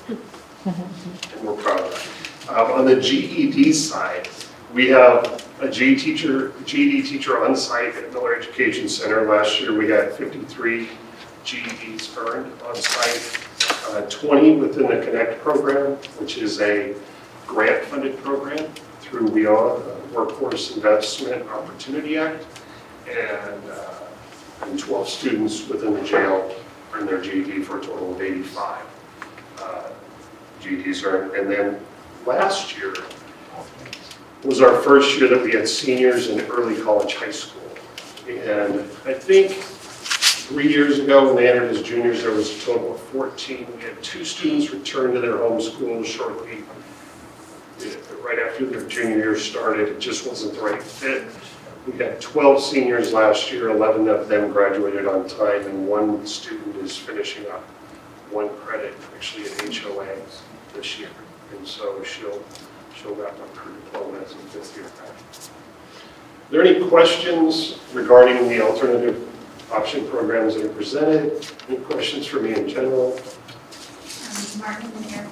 and we're proud of that. On the GED side, we have a GED teacher on site at Miller Education Center. Last year we had 53 GEDs earned on site, 20 within the Connect program, which is a grant-funded program through WIOA, Workforce Investment Opportunity Act, and 12 students within the jail earned their GED for a total of 85 GEDs earned. And then last year was our first year that we had seniors in early college high school. And I think 3 years ago, when they entered as juniors, there was a total of 14. We had 2 students return to their home schools shortly, right after their junior year started. It just wasn't the right fit. We had 12 seniors last year, 11 of them graduated on time, and 1 student is finishing up 1 credit, actually an HOA this year. And so she'll wrap up her diploma as a 5th year back. Are there any questions regarding the alternative option programs that are presented? Any questions for me in general? Martin and Eric.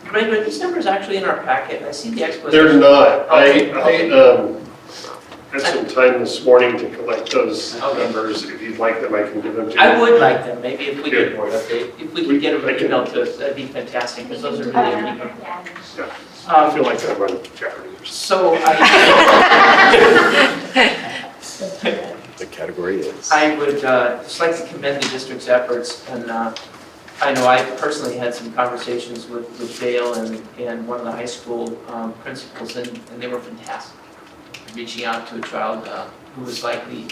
Greg, are these numbers actually in our packet? I see the explanation. They're not. Okay. I had some time this morning to collect those numbers. If you'd like them, I can give them to you. I would like them, maybe if we could, if we could get them emailed to us, that'd be fantastic, because those are really unique. I feel like I'm on Jeopardy or something. So The category is. I would just like to commend the district's efforts, and I know I personally had some conversations with Dale and one of the high school principals, and they were fantastic. Reaching out to a child who was likely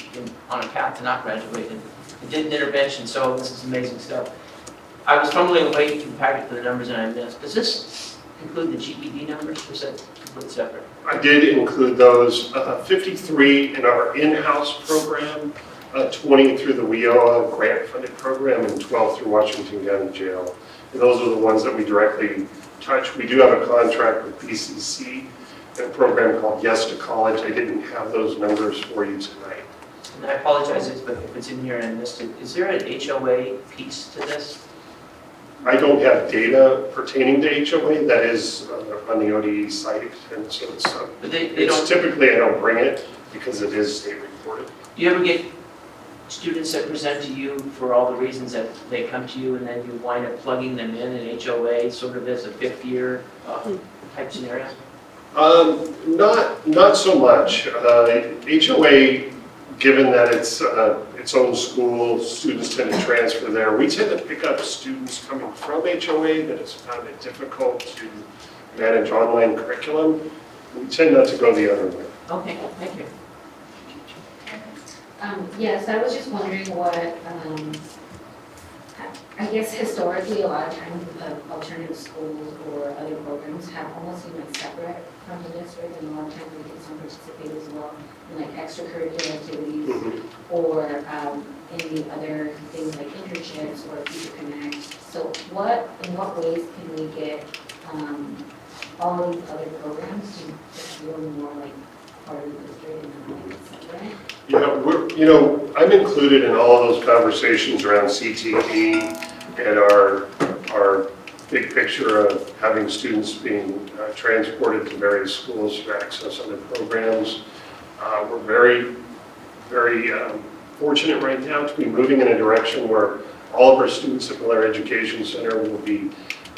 on a path to not graduate and did an intervention, so this is amazing stuff. I was fumbling away through the packet for the numbers and I missed. Does this include the GED numbers, or is that completely separate? I did include those, 53 in our in-house program, 20 through the WIOA grant-funded program, and 12 through Washington County Jail. And those are the ones that we directly touch. We do have a contract with BCC and a program called Yes to College. I didn't have those numbers for you tonight. And I apologize if it's in here and I missed it. Is there an HOA piece to this? I don't have data pertaining to HOA. That is on the ODE site, and so it's, But they it's don't, typically I don't bring it because it is state reported. do you ever get students that present to you for all the reasons that they come to you and then you wind up plugging them in HOA sort of as a fifth year type scenario? Not so much. HOA, given that it's its own school, students tend to transfer there. We tend to pick up students coming from HOA that has found it difficult to manage online curriculum. We tend not to go the other way. Okay, thank you. Yes, I was just wondering what, I guess historically, a lot of times alternative schools or other programs have almost seemed like separate from the district, and a lot of times we get some participate as well in like extracurricular activities or any other things like internships or Future Connect. So in what ways can we get all these other programs to feel more like part of the district and not like separate? Yeah, I'm included in all of those conversations around CTE and our big picture of having students being transported to various schools for access other programs. We're very, very fortunate right now to be moving in a direction where all of our students at Miller Education Center will be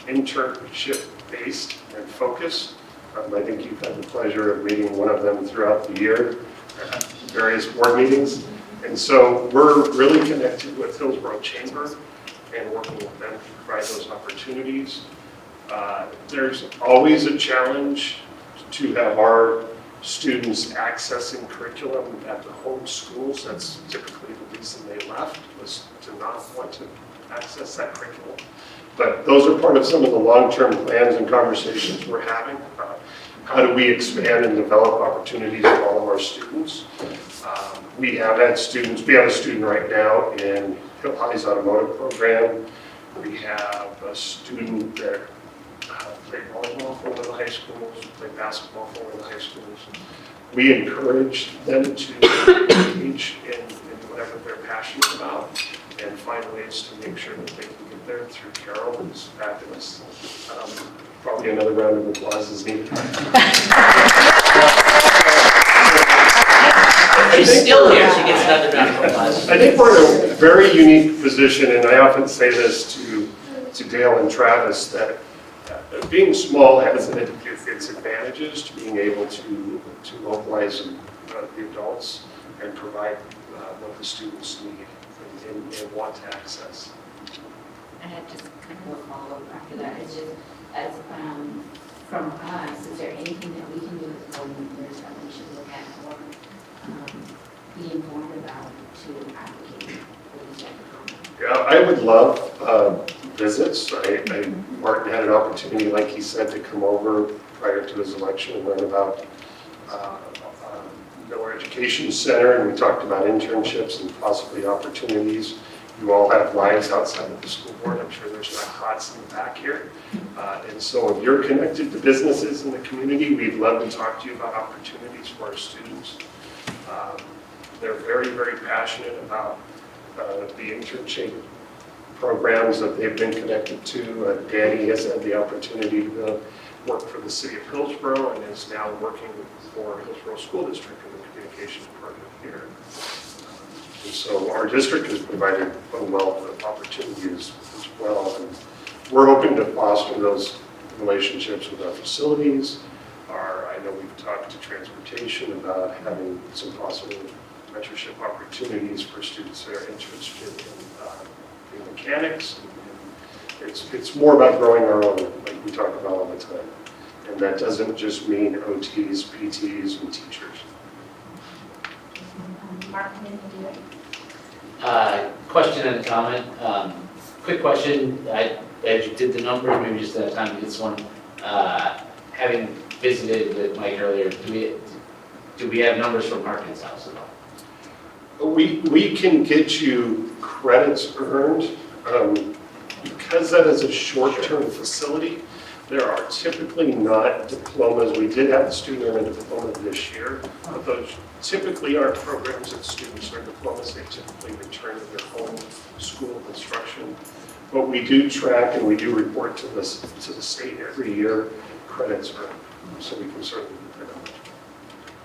internship based and focused. I think you've had the pleasure of meeting one of them throughout the year, various board meetings. And so we're really connected with Hillsboro Chamber and working with them to provide those opportunities. There's always a challenge to have our students accessing curriculum at the home schools. That's typically the reason they left, was to not want to access that curriculum. But those are part of some of the long-term plans and conversations we're having. How do we expand and develop opportunities for all of our students? We have had students, we have a student right now in Hill High's automotive program. We have a student that played volleyball for one of the high schools, played basketball for one of the high schools. We encourage them to engage in whatever they're passionate about and find ways to make sure that they can get there through Carol, who's fabulous. Probably another round of applause is needed. She's still here, she gets another round of applause. I think we're in a very unique position, and I often say this to Dale and Travis, that being small has its advantages to being able to mobilize the adults and provide what the students need and want to access. I had just kind of a follow-up after that. It's just, as from us, is there anything that we can do as board members that we should look at or be informed about to advocate for these type of programs? Yeah, I would love visits. Martin had an opportunity, like he said, to come over prior to his election and learn about Miller Education Center, and we talked about internships and possibly opportunities. You all have lives outside of the school board. I'm sure there's not cots in the back here. And so if you're connected to businesses in the community, we'd love to talk to you about opportunities for our students. They're very, very passionate about the internship programs that they've been connected to. Danny has had the opportunity to work for the city of Hillsboro and is now working for Hillsboro School District in the communications department here. And so our district has provided a wealth of opportunities as well. And we're hoping to foster those relationships with our facilities. I know we've talked to transportation about having some possible mentorship opportunities for students that are interested in mechanics. And it's more about growing our own, like we talk about all the time. And that doesn't just mean OTs, PTs, and teachers. Martin and Madeira. Question and a comment. Quick question, as you did the numbers, maybe just have time to get this one. Having visited with Mike earlier, do we have numbers from Martin's house at all? We can get you credits earned. Because that is a short-term facility, there are typically not diplomas. We did have a student earn a diploma this year, but those typically aren't programs that students earn diplomas. They typically return to their home school of instruction. But we do track and we do report to the state every year credits earned, so we can certainly do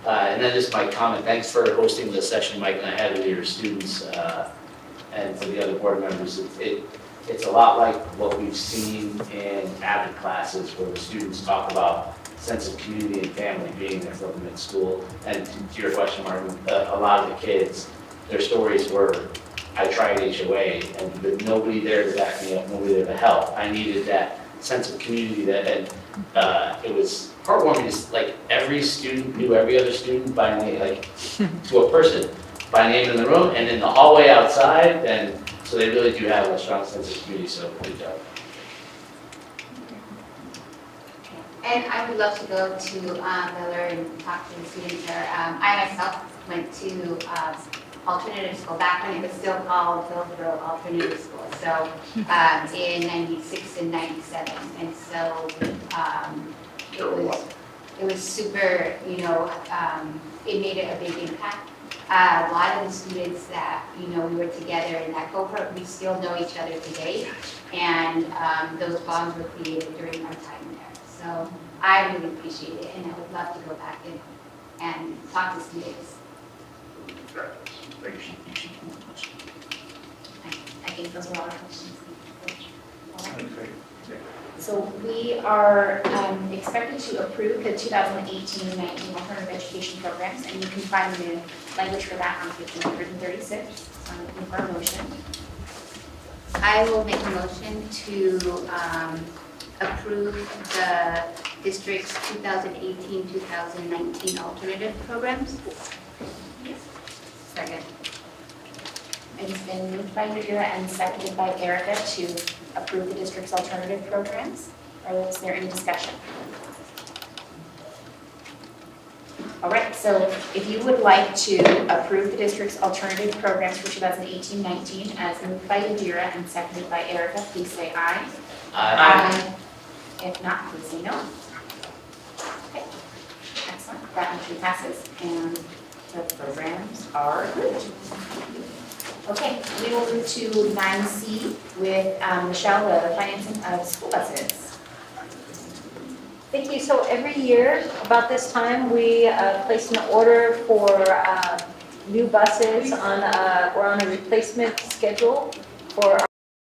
that. And then just my comment, thanks for hosting the session Mike and I had with your students and to the other board members. It's a lot like what we've seen in AVID classes where the students talk about sense of community and family being there for them in school. And to your question, Martin, a lot of the kids, their stories were, I tried HOA and there's nobody there to back me up, nobody there to help. I needed that sense of community and it was heartwarming. Just like every student knew every other student by name, like to a person by name in the room and in the hallway outside. And so they really do have a strong sense of community, so good job. And I would love to go to Miller and talk to the students there. I myself went to alternative school back when it was still called Hillsboro Alternative School. So in 96 and 97. And so it was super, it made it a big impact. A lot of the students that, we were together in that cohort, we still know each other today. And those bonds were created during our time there. So I really appreciate it, and I would love to go back and talk to students. I think those are all our questions. So we are expected to approve the 2018-19 alternative education programs, and you can find the language for that on page 136. So I'm looking for a motion. I will make a motion to approve the district's 2018-2019 alternative programs. Second. It's been moved by Madeira and seconded by Erica to approve the district's alternative programs. Is there any discussion? All right, so if you would like to approve the district's alternative programs for 2018-19 as moved by Madeira and seconded by Erica, please say aye. Aye. If not, please say no. Okay, excellent. That motion passes and the programs are approved. Okay, we will move to 9C with Michelle, the financing of school buses. Thank you. So every year, about this time, we place an order for new buses we're on a replacement schedule for our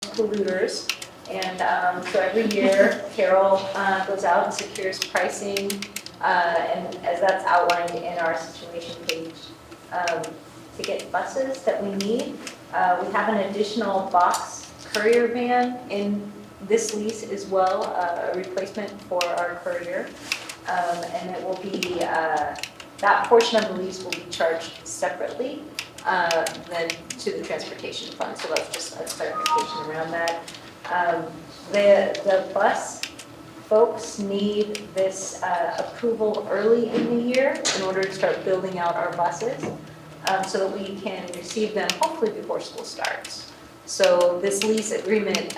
polluters. And so every year, Carol goes out and secures pricing, and as that's outlined in our situation page, to get buses that we need. We have an additional box courier van in this lease as well, a replacement for our courier. And it will be, that portion of the lease will be charged separately than to the transportation fund. So that's just a clarification around that. The bus folks need this approval early in the year in order to start building out our buses so that we can receive them hopefully before school starts. So this lease agreement,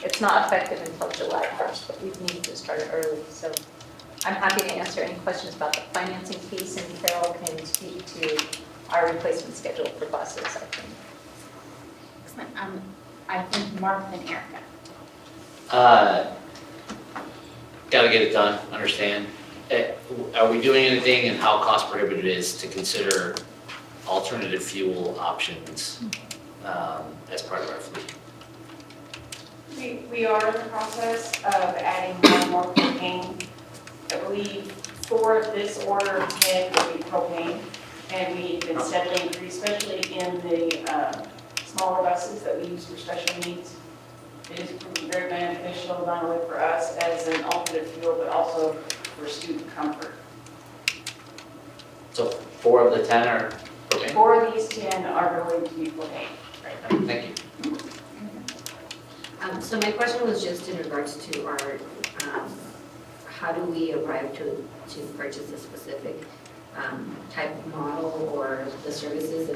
it's not effective until July 1st, but we need to start it early. So I'm happy to answer any questions about the financing piece, and Carol can speak to our replacement schedule for buses, I think. Excellent. I think Mark and Erica. Got to get it done, understand. Are we doing anything and how cost prohibitive it is to consider alternative fuel options as part of our fleet? We are in the process of adding more propane. I believe for this order of 10 will be propane, and we've been steadily increased, especially in the smaller buses that we use for special needs. It is proving very beneficial, not only for us as an alternate fuel, but also for student comfort. So 4 of the 10 are propane? Okay. 4 of these 10 are going to be propane. Thank you. So my question was just in regards to our, how do we arrive to purchase a specific type of model or the services?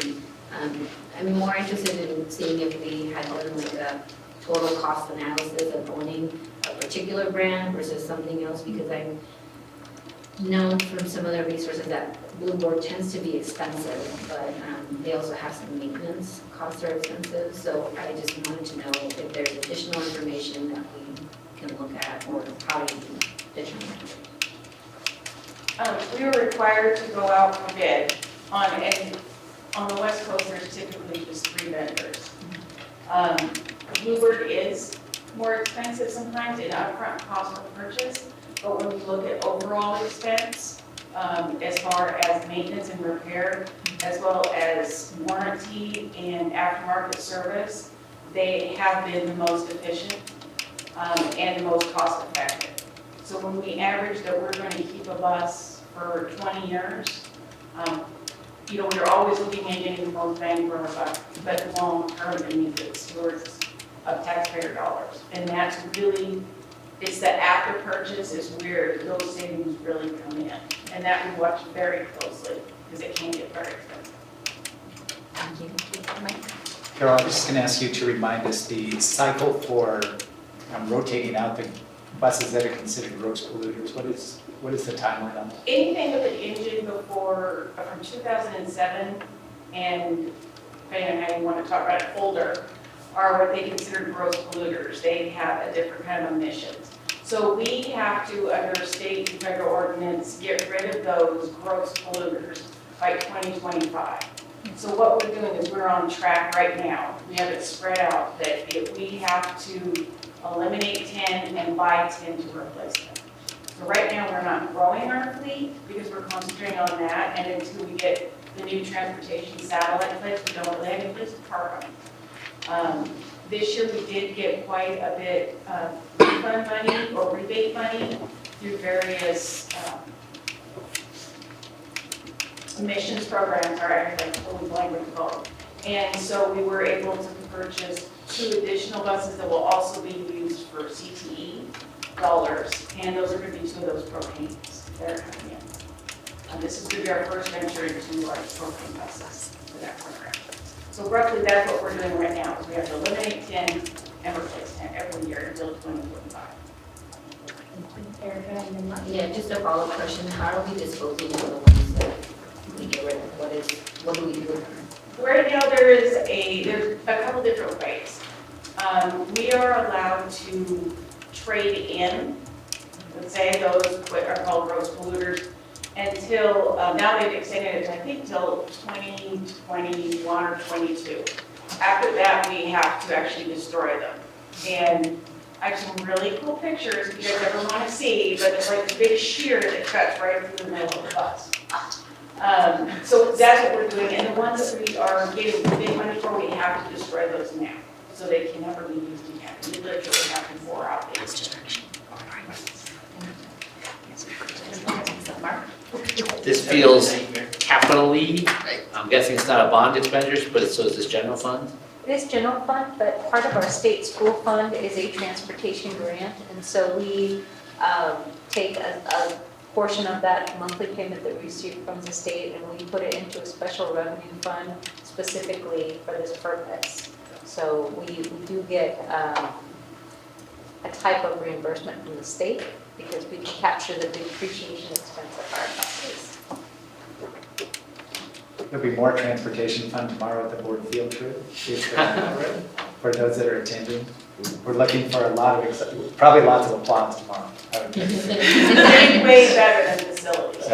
And I'm more interested in seeing if we had done like a total cost analysis of owning a particular brand versus something else, because I'm known from some other resources that Blue Board tends to be expensive, but they also have some maintenance costs are expensive. So I just wanted to know if there's additional information that we can look at or how do you determine it? We were required to go out for bid and on the West Coast, there's typically just 3 vendors. Bluebird is more expensive sometimes in upfront cost of purchase, but when we look at overall expense, as far as maintenance and repair, as well as warranty and aftermarket service, they have been the most efficient and the most cost effective. So when we average that we're going to keep a bus for 20 years, you know, we're always looking at getting the most bang for our buck, but long term, it means it's stewards of taxpayer dollars. And that's really, it's the after purchase is where those savings really come in. And that we watch very closely because it can get very expensive. Thank you. Carol, I'm just going to ask you to remind us the cycle for rotating out the buses that are considered gross polluters. What is the timeline on that? Anything with an engine before, from 2007, and depending on how you want to talk about it, older, are what they consider gross polluters. They have a different kind of emissions. So we have to, under state and federal ordinance, get rid of those gross polluters by 2025. So what we're doing is we're on track right now. We have it spread out that if we have to eliminate 10 and buy 10 to replace them. So right now, we're not growing our fleet because we're concentrating on that, and until we get the new transportation satellite fleets, we don't really have any place to park them. This year, we did get quite a bit of refund money or rebate money through various emissions programs, or I totally blank what it's called. And so we were able to purchase 2 additional buses that will also be used for CTE dollars, and those are going to be 2 of those propanes that are coming in. This is going to be our first venture into our propane buses for that program. So roughly that's what we're doing right now, is we have to eliminate 10 and replace 10 every year until 2025. Erica, and then yeah, just a follow-up question. How are we disposing of the ones that we get rid of? What do we do with them? Right now there's a couple different ways. We are allowed to trade in, let's say those are called gross polluters, until, now they've extended it, I think, till 2021 or 22. After that, we have to actually destroy them. And I have some really cool pictures if you guys ever want to see, but it's like a big shear that cuts right through the middle of the bus. So that's what we're doing, and the ones that we are getting big money for, we have to destroy those now, so they can never be used again. We literally have to bore out the destruction. This feels capitally, I'm guessing it's not a bond expenditure, but so is this general fund? It is general fund, but part of our state school fund is a transportation grant, and so we take a portion of that monthly payment that we receive from the state, and we put it into a special revenue fund specifically for this purpose. So we do get a type of reimbursement from the state because we capture the depreciation expense of our buses. There'll be more transportation fund tomorrow at the board field trip. For those that are attending. We're looking for a lot of, probably lots of applause tomorrow. It's way better than facilities.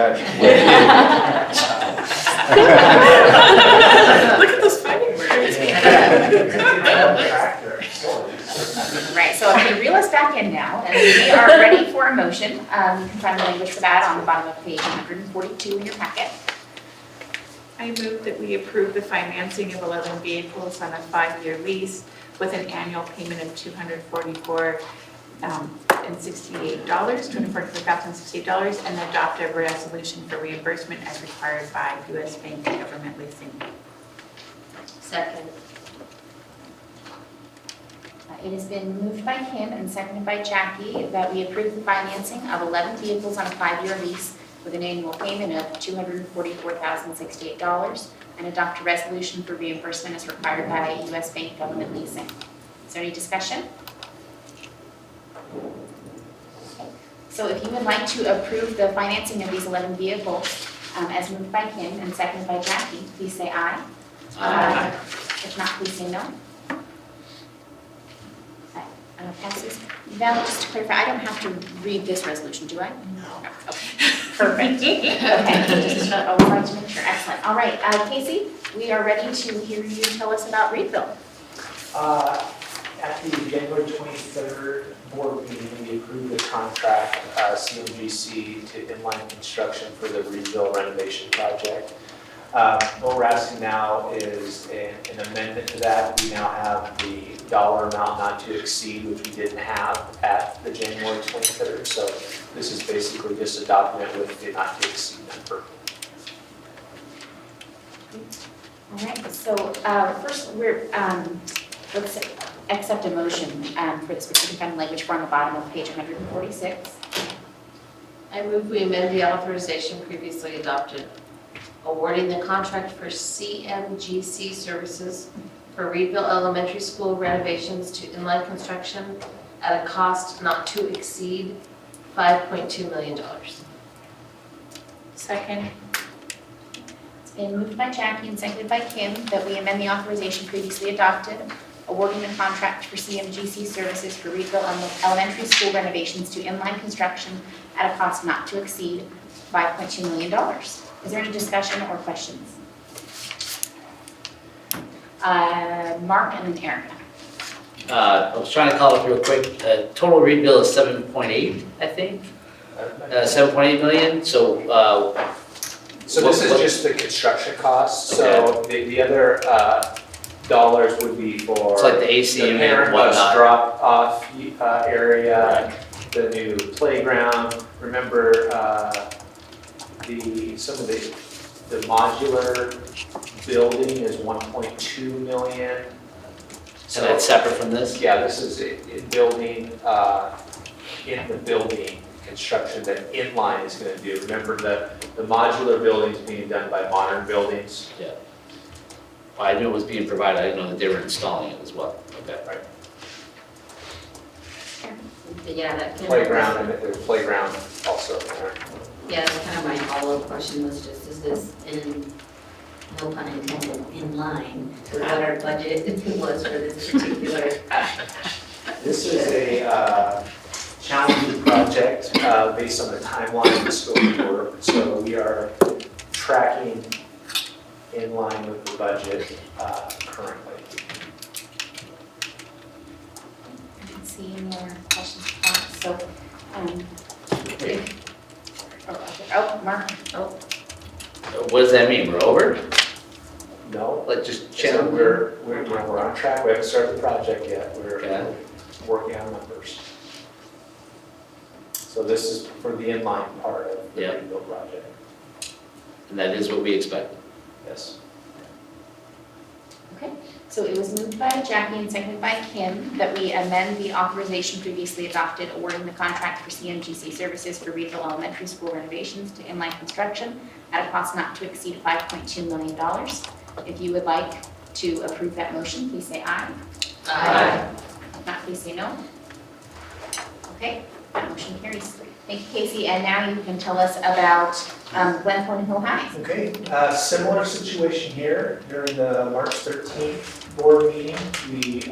Look at those fighting words. Right, so I'm going to reel us back in now, and we are ready for a motion. You can find the language for that on the bottom of page 142 in your packet. I move that we approve the financing of 11 vehicles on a 5-year lease with an annual payment of $244 $244,068, and adopt a resolution for reimbursement as required by U.S. Bank Government Leasing. Second. It has been moved by Kim and seconded by Jackie that we approve the financing of 11 vehicles on a 5-year lease with an annual payment of $244,068 and adopt a resolution for reimbursement as required by U.S. Bank Government Leasing. Is there any discussion? Okay. So if you would like to approve the financing of these 11 vehicles as moved by Kim and seconded by Jackie, please say aye. Aye. If not, please say no. Passes. Val, just to clarify, I don't have to read this resolution, do I? No. Okay, perfect. Okay, just wanted to make sure. Excellent. All right, Casey, we are ready to hear you tell us about Reedville. At the January 23rd board meeting, we approved the contract, CMGC to inline construction for the Reedville renovation project. What we're asking now is an amendment to that. We now have the dollar amount not to exceed, which we didn't have at the January 23rd. So this is basically just adopting it with the not to exceed number. All right, so first let's accept a motion for the specific kind of language for on the bottom of page 146. I move we amend the authorization previously adopted, awarding the contract for CMGC services for Reedville Elementary School renovations to inline construction at a cost not to exceed $5.2 million. Second. It's been moved by Jackie and seconded by Kim that we amend the authorization previously adopted, awarding the contract for CMGC services for Reedville Elementary School renovations to inline construction at a cost not to exceed $5.2 million. Is there any discussion or questions? Mark and then Erica. I was trying to call it real quick. Total rebill is 7.8, I think. 7.8 million. So This is just the construction costs. So the other dollars would be for it's like the AC the parent bus whatnot. drop-off area, Right. the new playground. Remember, some of the modular building is 1.2 million. So that's separate from this? Yeah, this is in building, in the building construction that Inline is gonna do. Remember the modular buildings being done by Modern Buildings? Yeah. Well, I knew it was being provided. I didn't know that they were installing it as well. Okay. Right. Yeah, that can. Playground, and there's playground also there. Yeah, that's kind of my follow-up question was just, is this in, no pun intended, in line with what our budget was for this particular? This is a challenging project based on the timeline of the scope of work. So we are tracking in line with the budget currently. I didn't see any more questions. So, Mark. What does that mean? We're over? No, Like just so channel? we're on track. We haven't started the project yet. We're Okay. working on numbers. So this is for the inline part of the Yeah. rebuild project. And that is what we expect. Yes. Okay, so it was moved by Jackie and seconded by Kim that we amend the authorization previously adopted, awarding the contract for CMGC services for Reedville Elementary School renovations to inline construction at a cost not to exceed $5.2 million. If you would like to approve that motion, please say aye. Aye. If not, please say no. Okay, that motion carries. Thank you, Casey, and now you can tell us about Glenthorne Hill High. Okay, similar situation here. During the March 13th board meeting, we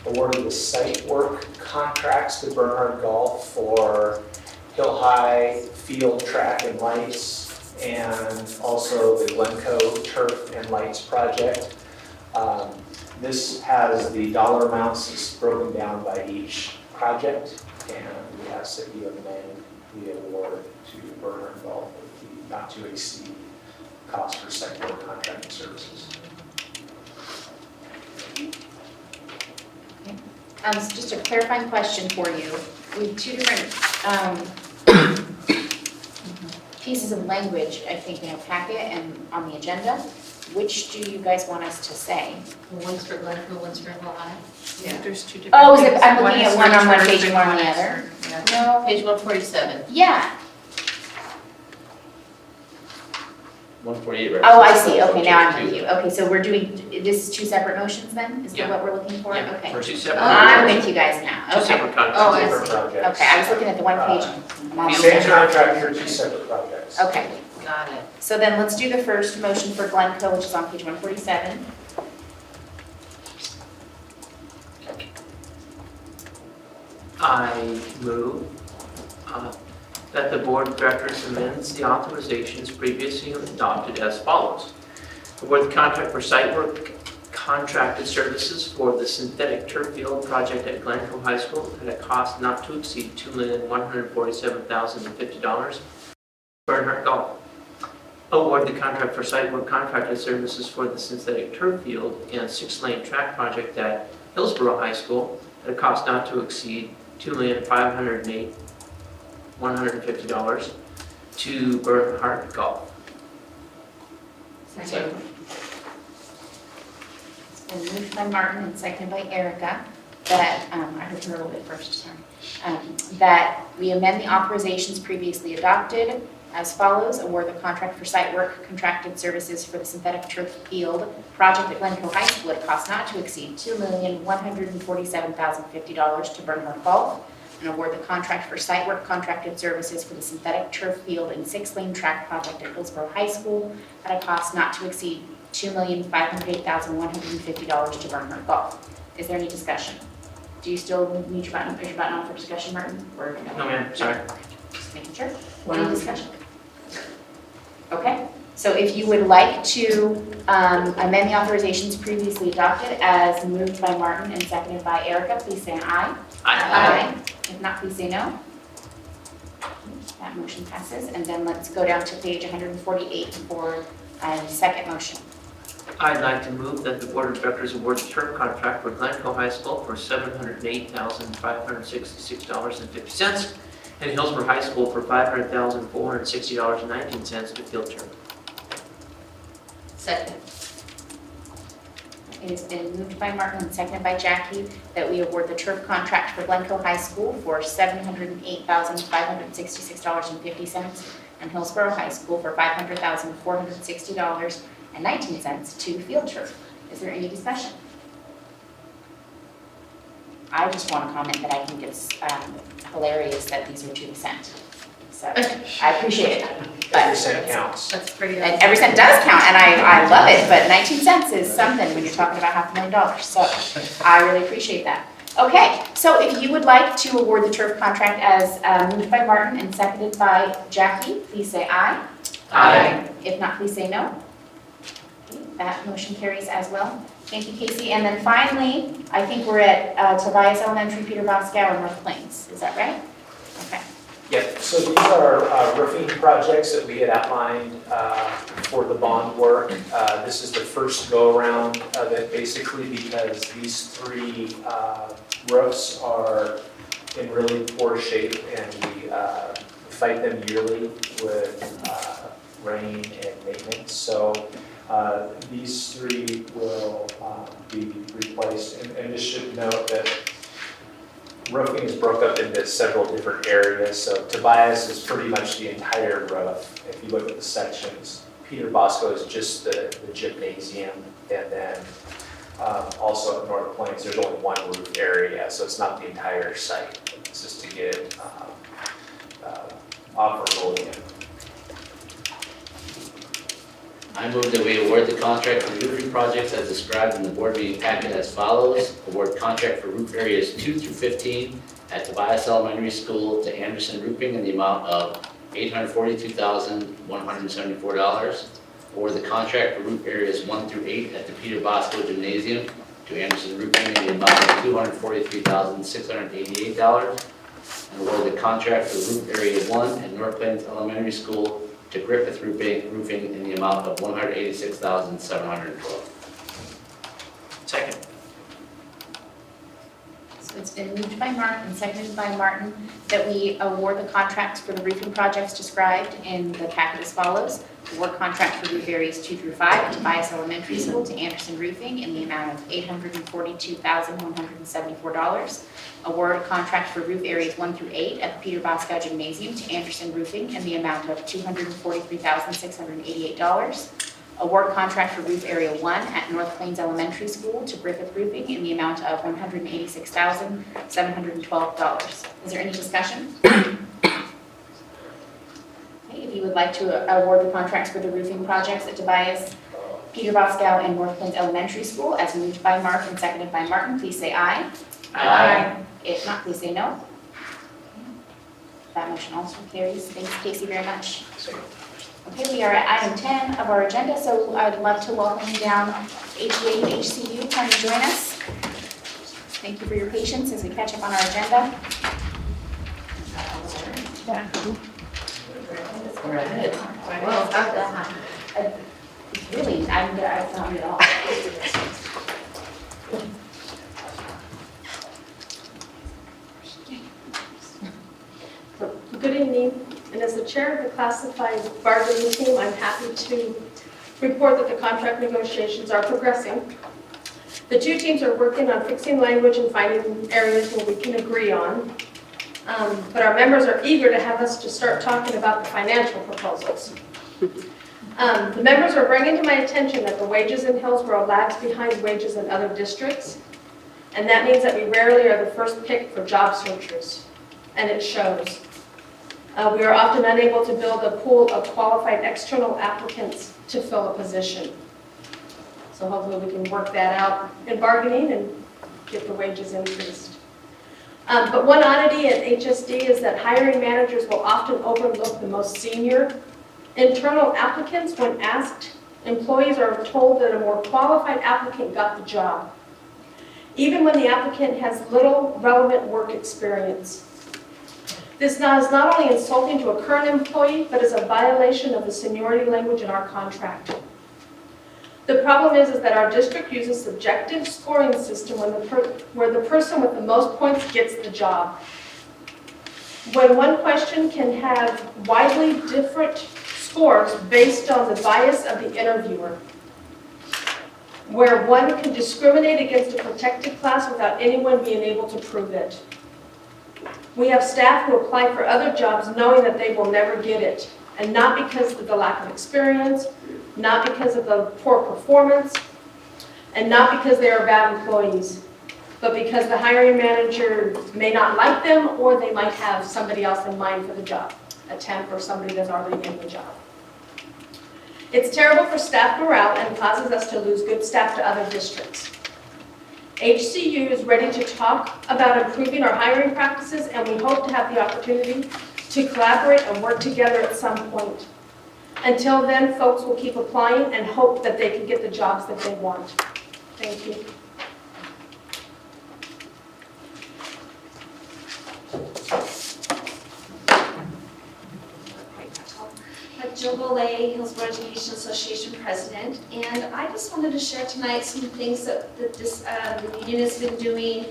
awarded the site work contracts to Bernhard Golf for Hill High field track and lights, and also the Glencoe turf and lights project. This has the dollar amounts broken down by each project, and we ask that you amend the award to Bernhard Golf with the not to exceed cost for site work contracting services. So just a clarifying question for you. with two different pieces of language, I think, in our packet and on the agenda. Which do you guys want us to say? One's for Glencoe, one's for Hill High. Yeah, there's two different. Oh, is it, things. I'm looking is at one on one first page and one on the is other? for- yeah. No, Page 147. yeah. 148. Oh, I see, okay, now I'm with 152. you. Okay, so we're doing, this is two separate motions then? Is that Yeah. what we're looking for? Yeah, Okay. for two separate. I'm with you guys now, Two okay. separate contracts. Oh, I Different see. projects. Okay, I was looking at the one page. I'm on the Same other. contract for two separate projects. Okay, Got it. so then let's do the first motion for Glencoe, which is on page 147. I move that the board of directors amends the authorizations previously adopted as follows. Award the contract for site work contracted services for the synthetic turf field project at Glencoe High School at a cost not to exceed $2,147,050. Bernhardt Golf. Award the contract for site work contracted services for the synthetic turf field and 6-lane track project at Hillsboro High School at a cost not to exceed $2,508,150 to Bernhardt Golf. Second. It's been moved by Martin and seconded by Erica that, I heard her a little bit first, sorry. That we amend the authorizations previously adopted as follows. Award the contract for site work contracted services for the synthetic turf field project at Glencoe High School at a cost not to exceed $2,147,050 to Bernhardt Golf. And award the contract for site work contracted services for the synthetic turf field and 6-lane track project at Hillsboro High School at a cost not to exceed $2,508,150 to Bernhardt Golf. Is there any discussion? Do you still need your button, push your button on for discussion, Martin? Or No, ma'am, sorry. just making sure. Any discussion? Okay, so if you would like to amend the authorizations previously adopted as moved by Martin and seconded by Erica, please say aye. Aye. If not, please say no. That motion passes. And then let's go down to page 148 for a second motion. I'd like to move that the board of directors award the turf contract for Glencoe High School for $708,566.50 and Hillsborough High School for $500,460.19 to field turf. Second. It has been moved by Martin and seconded by Jackie that we award the turf contract for Glencoe High School for $708,566.50 and Hillsborough High School for $500,460.19 to field turf. Is there any discussion? I just want to comment that I think it's hilarious that these are 2%. So I appreciate it. Every cent counts. That's pretty. And every cent does count, and I love it, but 19 cents is something when you're talking about $500,000, so I really appreciate that. Okay, so if you would like to award the turf contract as moved by Martin and seconded by Jackie, please say aye. Aye. If not, please say no. Okay, that motion carries as well. Thank you, Casey. And then finally, I think we're at Tobias Elementary, Peter Boscow, and North Plains. Is that right? Okay. Yep, so these are roofing projects that we had outlined for the bond work. This is the first go-around of it, basically because these three roofs are in really poor shape, and we fight them yearly with rain and maintenance. So these three will be replaced. And just should note that roofing is broken up into several different areas. So Tobias is pretty much the entire roof. If you look at the sections, Peter Bosco is just the gymnasium, and then also at North Plains, there's only one roof area, so it's not the entire site. It's just to get it operable again. I move that we award the contract for roofing projects as described in the board meeting packet as follows. Award contract for roof areas 2 through 15 at Tobias Elementary School to Anderson Roofing in the amount of $842,174. Award the contract for roof areas 1 through 8 at the Peter Bosco Gymnasium to Anderson Roofing in the amount of $243,688. And award the contract for roof area 1 at North Plains Elementary School to Griffith Roofing in the amount of $186,712. Second. So So it's been moved by Mark and seconded by Martin that we award the contracts for the roofing projects described in the packet as follows. Award contract for roof areas 2 through 5 at Tobias Elementary School to Anderson Roofing in the amount of $842,174. Award contract for roof areas 1 through 8 at the Peter Bosco Gymnasium to Anderson Roofing in the amount of $243,688. Award contract for roof area 1 at North Plains Elementary School to Griffith Roofing in the amount of $186,712. Is there any discussion? Okay, if you would like to award the contracts for the roofing projects at Tobias, Peter Bosco, and North Plains Elementary School as moved by Mark and seconded by Martin, please say aye. Aye. If not, please say no. That motion also carries. Thanks, Casey, very much. Okay, we are at item 10 of our agenda, so I'd love to welcome down HEA and HCU. Come and join us. Thank you for your patience as we catch up on our agenda. We're ahead. Well, really, I'm not at all. Good evening, and as the chair of the classified bargaining team, I'm happy to report that the contract negotiations are progressing. The two teams are working on fixing language and finding areas where we can agree on, but our members are eager to have us to start talking about the financial proposals. The members are bringing to my attention that the wages in Hillsboro lags behind wages in other districts, and that means that we rarely are the first pick for job searchers, and it shows. We are often unable to build a pool of qualified external applicants to fill a position. So hopefully we can work that out in bargaining and get the wages increased. But one oddity at HSD is that hiring managers will often overlook the most senior internal applicants when asked. Employees are told that a more qualified applicant got the job, even when the applicant has little relevant work experience. This is not only insulting to a current employee, but is a violation of the seniority language in our contract. The problem is that our district uses subjective scoring system where the person with the most points gets the job. When one question can have widely different scores based on the bias of the interviewer, where one can discriminate against a protected class without anyone being able to prove it. We have staff who apply for other jobs knowing that they will never get it, and not because of the lack of experience, not because of the poor performance, and not because they are bad employees, but because the hiring manager may not like them, or they might have somebody else in mind for the job, a temp or somebody that's already in the job. It's terrible for staff morale and causes us to lose good staff to other districts. HCU is ready to talk about improving our hiring practices, and we hope to have the opportunity to collaborate and work together at some point. Until then, folks will keep applying and hope that they can get the jobs that they want. Thank you. Jill Golay, Hillsboro Education Association President, and I just wanted to share tonight some things that the union has been doing,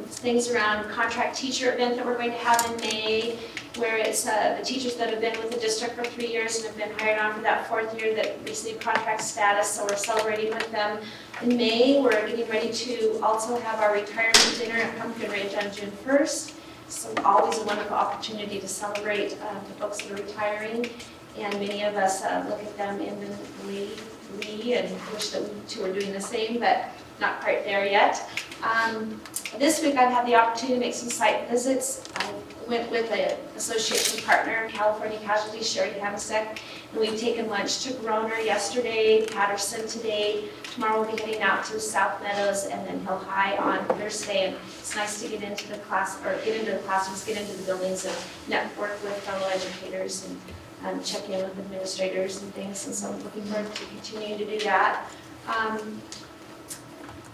things around contract teacher event that we're going to have in May, where it's the teachers that have been with the district for 3 years and have been hired on for that 4th year that receive contract status, so we're celebrating with them. In May, we're getting ready to also have our retirement dinner at Pumpkin Ridge on June 1st. So always a wonderful opportunity to celebrate the folks that are retiring. And many of us look at them independently and wish that we too are doing the same, but not quite there yet. This week I've had the opportunity to make some site visits. I went with an association partner, California Casualty, Sherry Hamasek, and we've taken lunch to Groner yesterday, Patterson today. Tomorrow we'll be heading out to South Meadows and then Hill High on Thursday. And it's nice to get into the class, or get into the classrooms, get into the buildings and network with fellow educators and check in with administrators and things, and so I'm looking forward to continuing to do that.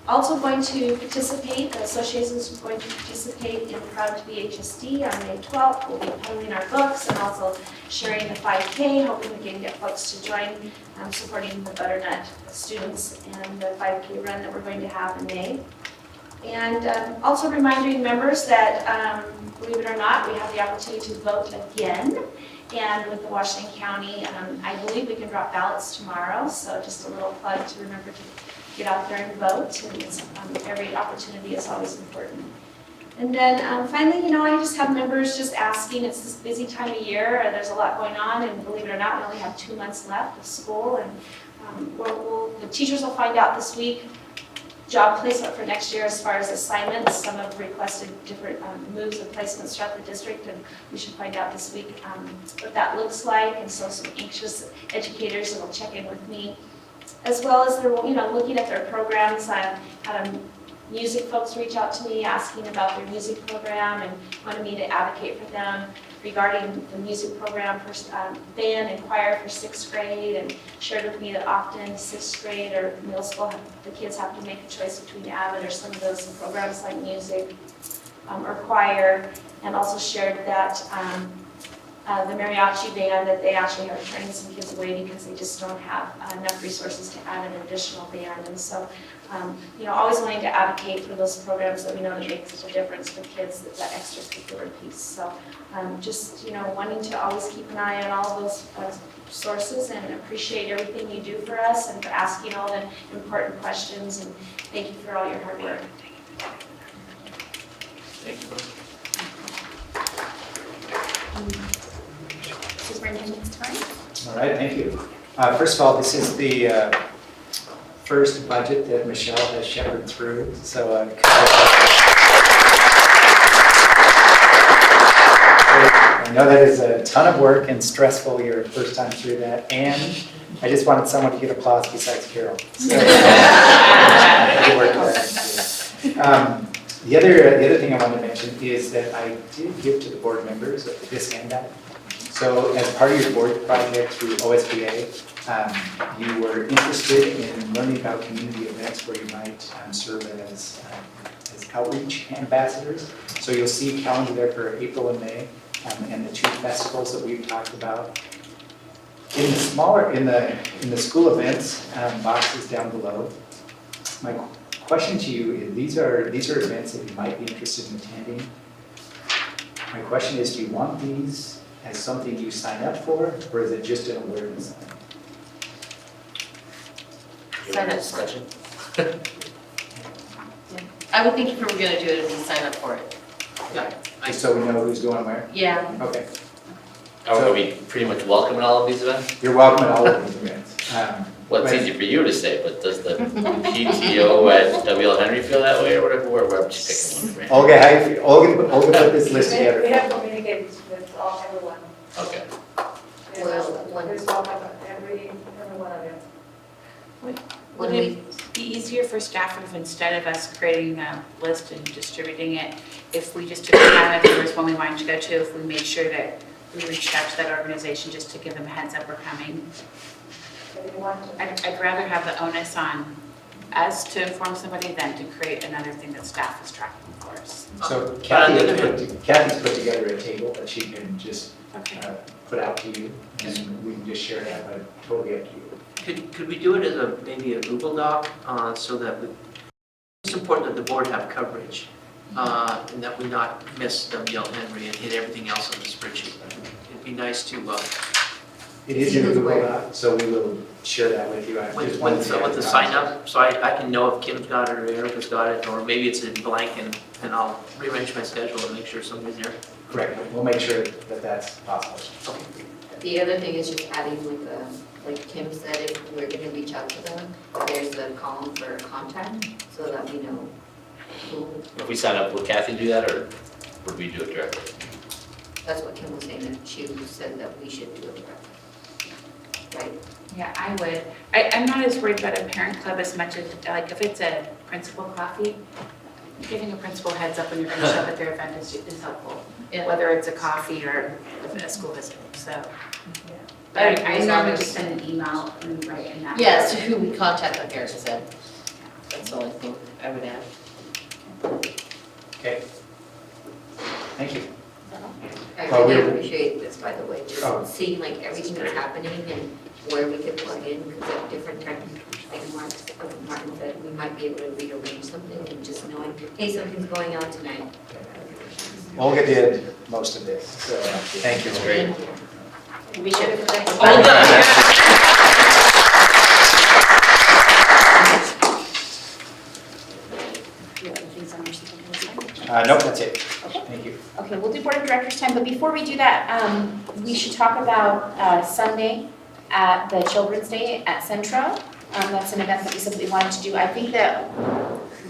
Also going to participate, the association is going to participate in Proud to be HSD on May 12th. We'll be peddling our books and also sharing the 5K, hoping we can get folks to join, supporting the Butternut students and the 5K run that we're going to have in May. And also reminding members that, believe it or not, we have the opportunity to vote again. And with the Washington County, I believe we can drop ballots tomorrow, so just a little plug to remember to get out there and vote. And every opportunity is always important. And then finally, I just have members just asking, it's this busy time of year, there's a lot going on, and believe it or not, we only have 2 months left of school, and the teachers will find out this week job placement for next year as far as assignments. Some have requested different moves and placements throughout the district, and we should find out this week what that looks like, and so some anxious educators will check in with me, as well as they're looking at their programs. Music folks reach out to me asking about their music program and wanted me to advocate for them regarding the music program for band and choir for 6th grade, and shared with me that often 6th grade or middle school, the kids have to make a choice between AVID or some of those programs like music or choir, and also shared that the mariachi band, that they actually are turning some kids away because they just don't have enough resources to add an additional band. And so, always wanting to advocate for those programs that we know that make such a difference for kids, that extracurricular piece. So just, wanting to always keep an eye on all of those sources, and appreciate everything you do for us and for asking all the important questions, and thank you for all your hard work. Thank you. Superintendent's time. All right, thank you. First of all, this is the first budget that Michelle has shepherded through, so I know that is a ton of work and stressful your first time through that, and I just wanted someone to get applause besides Carol. So, good work there. The other thing I wanted to mention is that I did give to the board members this handout. So as part of your board project through OSBA, you were interested in learning about community events where you might serve as outreach ambassadors. So you'll see a calendar there for April and May, and the 2 festivals that we've talked about. In the school events boxes down below, my question to you is, these are events that you might be interested in attending. My question is, do you want these as something you sign up for, or is it just an awareness thing? Sign up. Discussion? I would think if we were gonna do it, it'd be sign up for it. Yeah. Just so we know who's going where? Yeah. Okay. Are we pretty much welcome at all of these events? You're welcome at all of these events. Well, it's easy for you to say, but does the PTO at WL Henry feel that way or whatever, or we're just picking one? Olga, how you feel? Olga put this list together. We have communicated with everyone. Okay. There's one of every one of them. Would it be easier for staff if instead of us creating a list and distributing it, if we just took the time, if there was one we wanted to go to, if we made sure that we reached out to that organization just to give them a heads up we're coming? I'd rather have the onus on us to inform somebody than to create another thing that staff is tracking for us. So Kathy's put together a table that she can just put out to you, and we can just share that, but totally up to you. Could we do it as maybe a Google Doc, so that it's important that the board have coverage, and that we not miss WL Henry and hit everything else on the spreadsheet. It'd be nice to. It is in a Google Doc, so we will share that with you. I just wanted to with the sign up, so I can know if Kim's got it or Erica's got it, or maybe it's in blank, and I'll rearrange my schedule and make sure somebody's there. Correct. We'll make sure that that's possible. Okay. The other thing is just adding like Kim said, if we're gonna reach out to them, there's a column for contact, so that we know who. If we sign up, will Kathy do that, or would we do it directly? That's what Kim was saying, that she said that we should do it directly. Right? Yeah, I would. I'm not as worried about a parent club as much as, like, if it's a principal coffee, giving a principal heads up when you're going to show up at their event is helpful, whether it's a coffee or a school visit, so. But I normally just send an email and write in that. Yeah, so who we contact, like Erica said. That's the only thing I would add. Okay. Thank you. I really appreciate this, by the way, just seeing like everything that's happening and where we could plug in, because at different times, like Martin said, we might be able to rearrange something and just knowing, hey, something's going on tonight. Olga did most of this, so thank you. Great. We should. All done. Do you have any things on your superintendent's Nope, that's it. Okay. Thank you. Okay, we'll do board of directors time, but before we do that, we should talk about Sunday at the Children's Day at Centra. That's an event that we simply wanted to do. I think that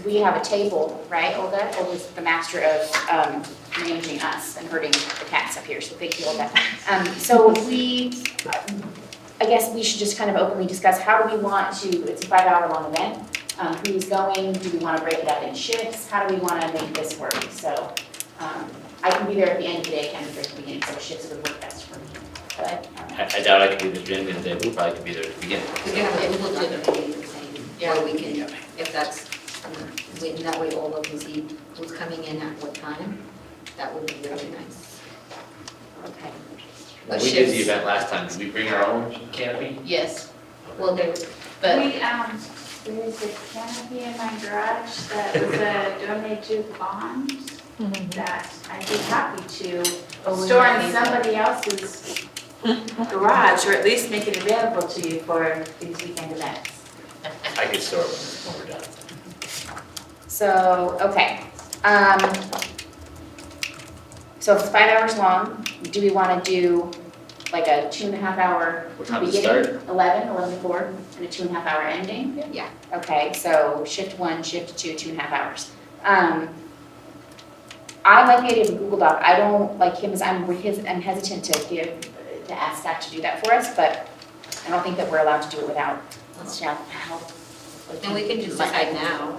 we have a table, right, Olga? Olga's the master of managing us and herding the cats up here, so thank you, Olga. So I guess we should just kind of openly discuss how do we want to, it's a 5-hour-long event. Who's going? Do we want to break it up in shifts? How do we want to make this work? So I can be there at the end of the day, can't be there at the beginning, so shifts would work best for me. But, I doubt I could be there at the beginning of the day, we'll probably could be there at the beginning. We can have a Google dinner meeting, or we can, if that's, that way Olga can see who's coming in at what time. That would be really nice. okay. When we did the event last time, did we bring our own canopy? Yes, Well, there, but There's a canopy in my garage that was a donated bond that I'd be happy to store in somebody else's garage, or at least make it available to you for these weekend events. I could store it when we're done. So, okay. So it's 5 hours long. Do we want to do like a 2.5-hour What time does it beginning? start? 11 to 4, and a 2.5-hour ending? Yeah. Okay, so shift 1, shift 2, 2.5 hours. I like the idea of a Google Doc. I don't like him as, I'm hesitant to ask staff to do that for us, but I don't think that we're allowed to do it without staff help. and we can just decide now.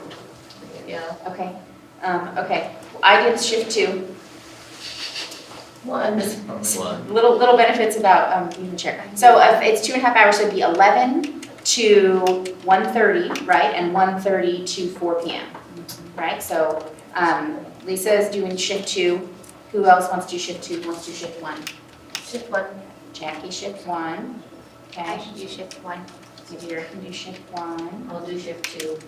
yeah, Okay, okay. I did shift 2. one. Little benefits about being the chair. So it's 2.5 hours, so it'd be 11 to 1:30, right? And 1:30 to 4 p.m., right? So Lisa is doing shift 2. Who else wants to do shift 2? Who wants to do shift 1? Shift one. Jackie, shift 1. I Okay. should do shift 1. Xavier can do shift 1. I'll do shift 2.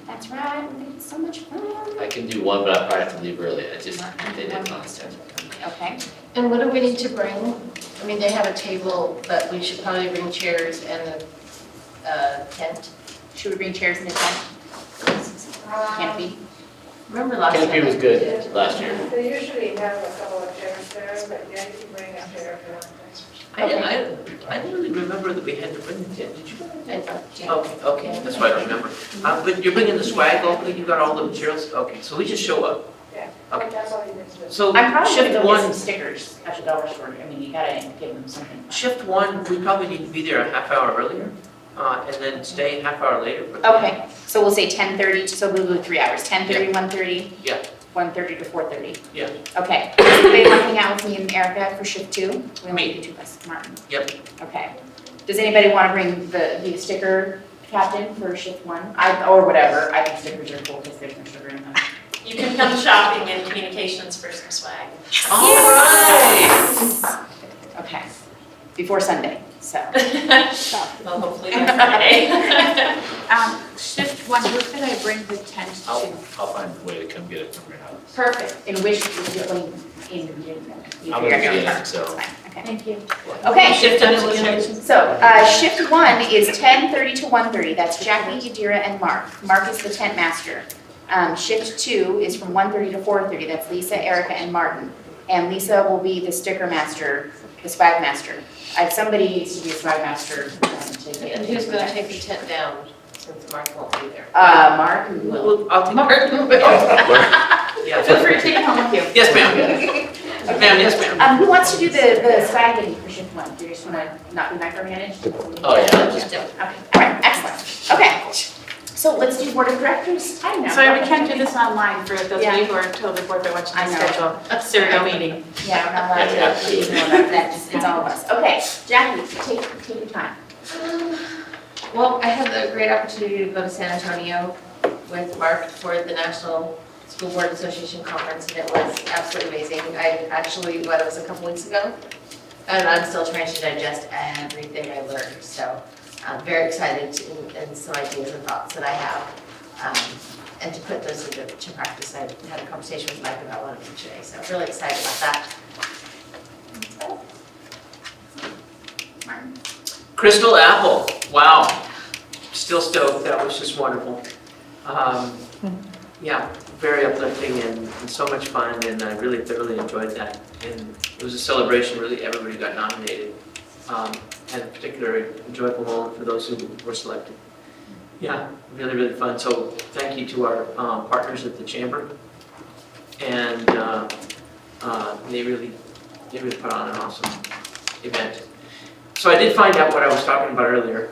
That's right, we're gonna have so much fun. I can do one, but I probably have to leave early, I just did it last time. Okay. And what do we need to bring? I mean, they have a table, but we should probably bring chairs and a tent. Should we bring chairs in the tent? Canopy? Remember last time? Canopy was good last year. They usually have a couple of chairs there, but yeah, you can bring a chair if you want. I didn't really remember that we had to bring the tent, did you? I thought, yeah. Okay, that's why I don't remember. But you're bringing the swag over, you got all the materials? Okay, so we just show up. Yeah, Okay. that's all you need to do. So I'm probably gonna shift go get some 1, stickers at the dollar store. I mean, you gotta give them something. shift 1, we probably need to be there a half hour earlier, and then stay a half hour later. Okay, so we'll say 10:30, so we'll do 3 hours, 10:30, 1:30? Yeah. 1:30 to 4:30? Yeah. Okay, is anybody want to hang out with me and Erica for shift 2? We only do 2 of us, Martin. Yep. Okay. Does anybody want to bring be the sticker captain for shift 1? Or whatever, I think stickers are cool because there's no sugar in them. You can come shopping in communications for some swag. All right. Okay, before Sunday, so. Well, hopefully by Friday. Shift 1, who could I bring the tent I'll to? find a way to come get it from your house. Perfect. In which, you I'm figure out gonna be your in, own part. so. That's fine, okay. Thank you. Okay, Shift on again. so, shift 1 is 10:30 to 1:30, that's Jackie, Yadira, and Mark. Mark is the tent master. Shift 2 is from 1:30 to 4:30, that's Lisa, Erica, and Martin. And Lisa will be the sticker master, the swag master. Somebody needs to be a swag master to get. And who's gonna take the tent down, since Mark won't be there? Mark will. Well, I'll take Martin will. Yeah. Feel free to take it home with you. Yes, ma'am. Ma'am, yes, ma'am. Who wants to do the swagging for shift 1? Do you just want to not be micromanaged? Oh, yeah. Just do it. Okay, all right, excellent. Okay, so let's do board of directors time now. Sorry, we can't do this online for those of Yeah. you who are totally bored by watching I the know. schedule. So no meeting. Yeah, we're not allowed to do more about that, it's all of us. Okay, Jackie, take your time. Well, I had the great opportunity to go to San Antonio with Mark for the National School Board Association Conference, and it was absolutely amazing. It was a couple weeks ago, and I'm still trying to digest everything I learned, so I'm very excited and some ideas and thoughts that I have. and to put those into practice. I had a conversation with Mike about one of them today, so I'm really excited about that. Martin? Crystal Apple, wow. Still stoked, that was just wonderful. Yeah, very uplifting and so much fun, and I really thoroughly enjoyed that. And it was a celebration, really, everybody got nominated. And a particular enjoyable moment for those who were selected. Yeah, really, really fun. So thank you to our partners at the Chamber. And they really put on an awesome event. So I did find out what I was talking about earlier.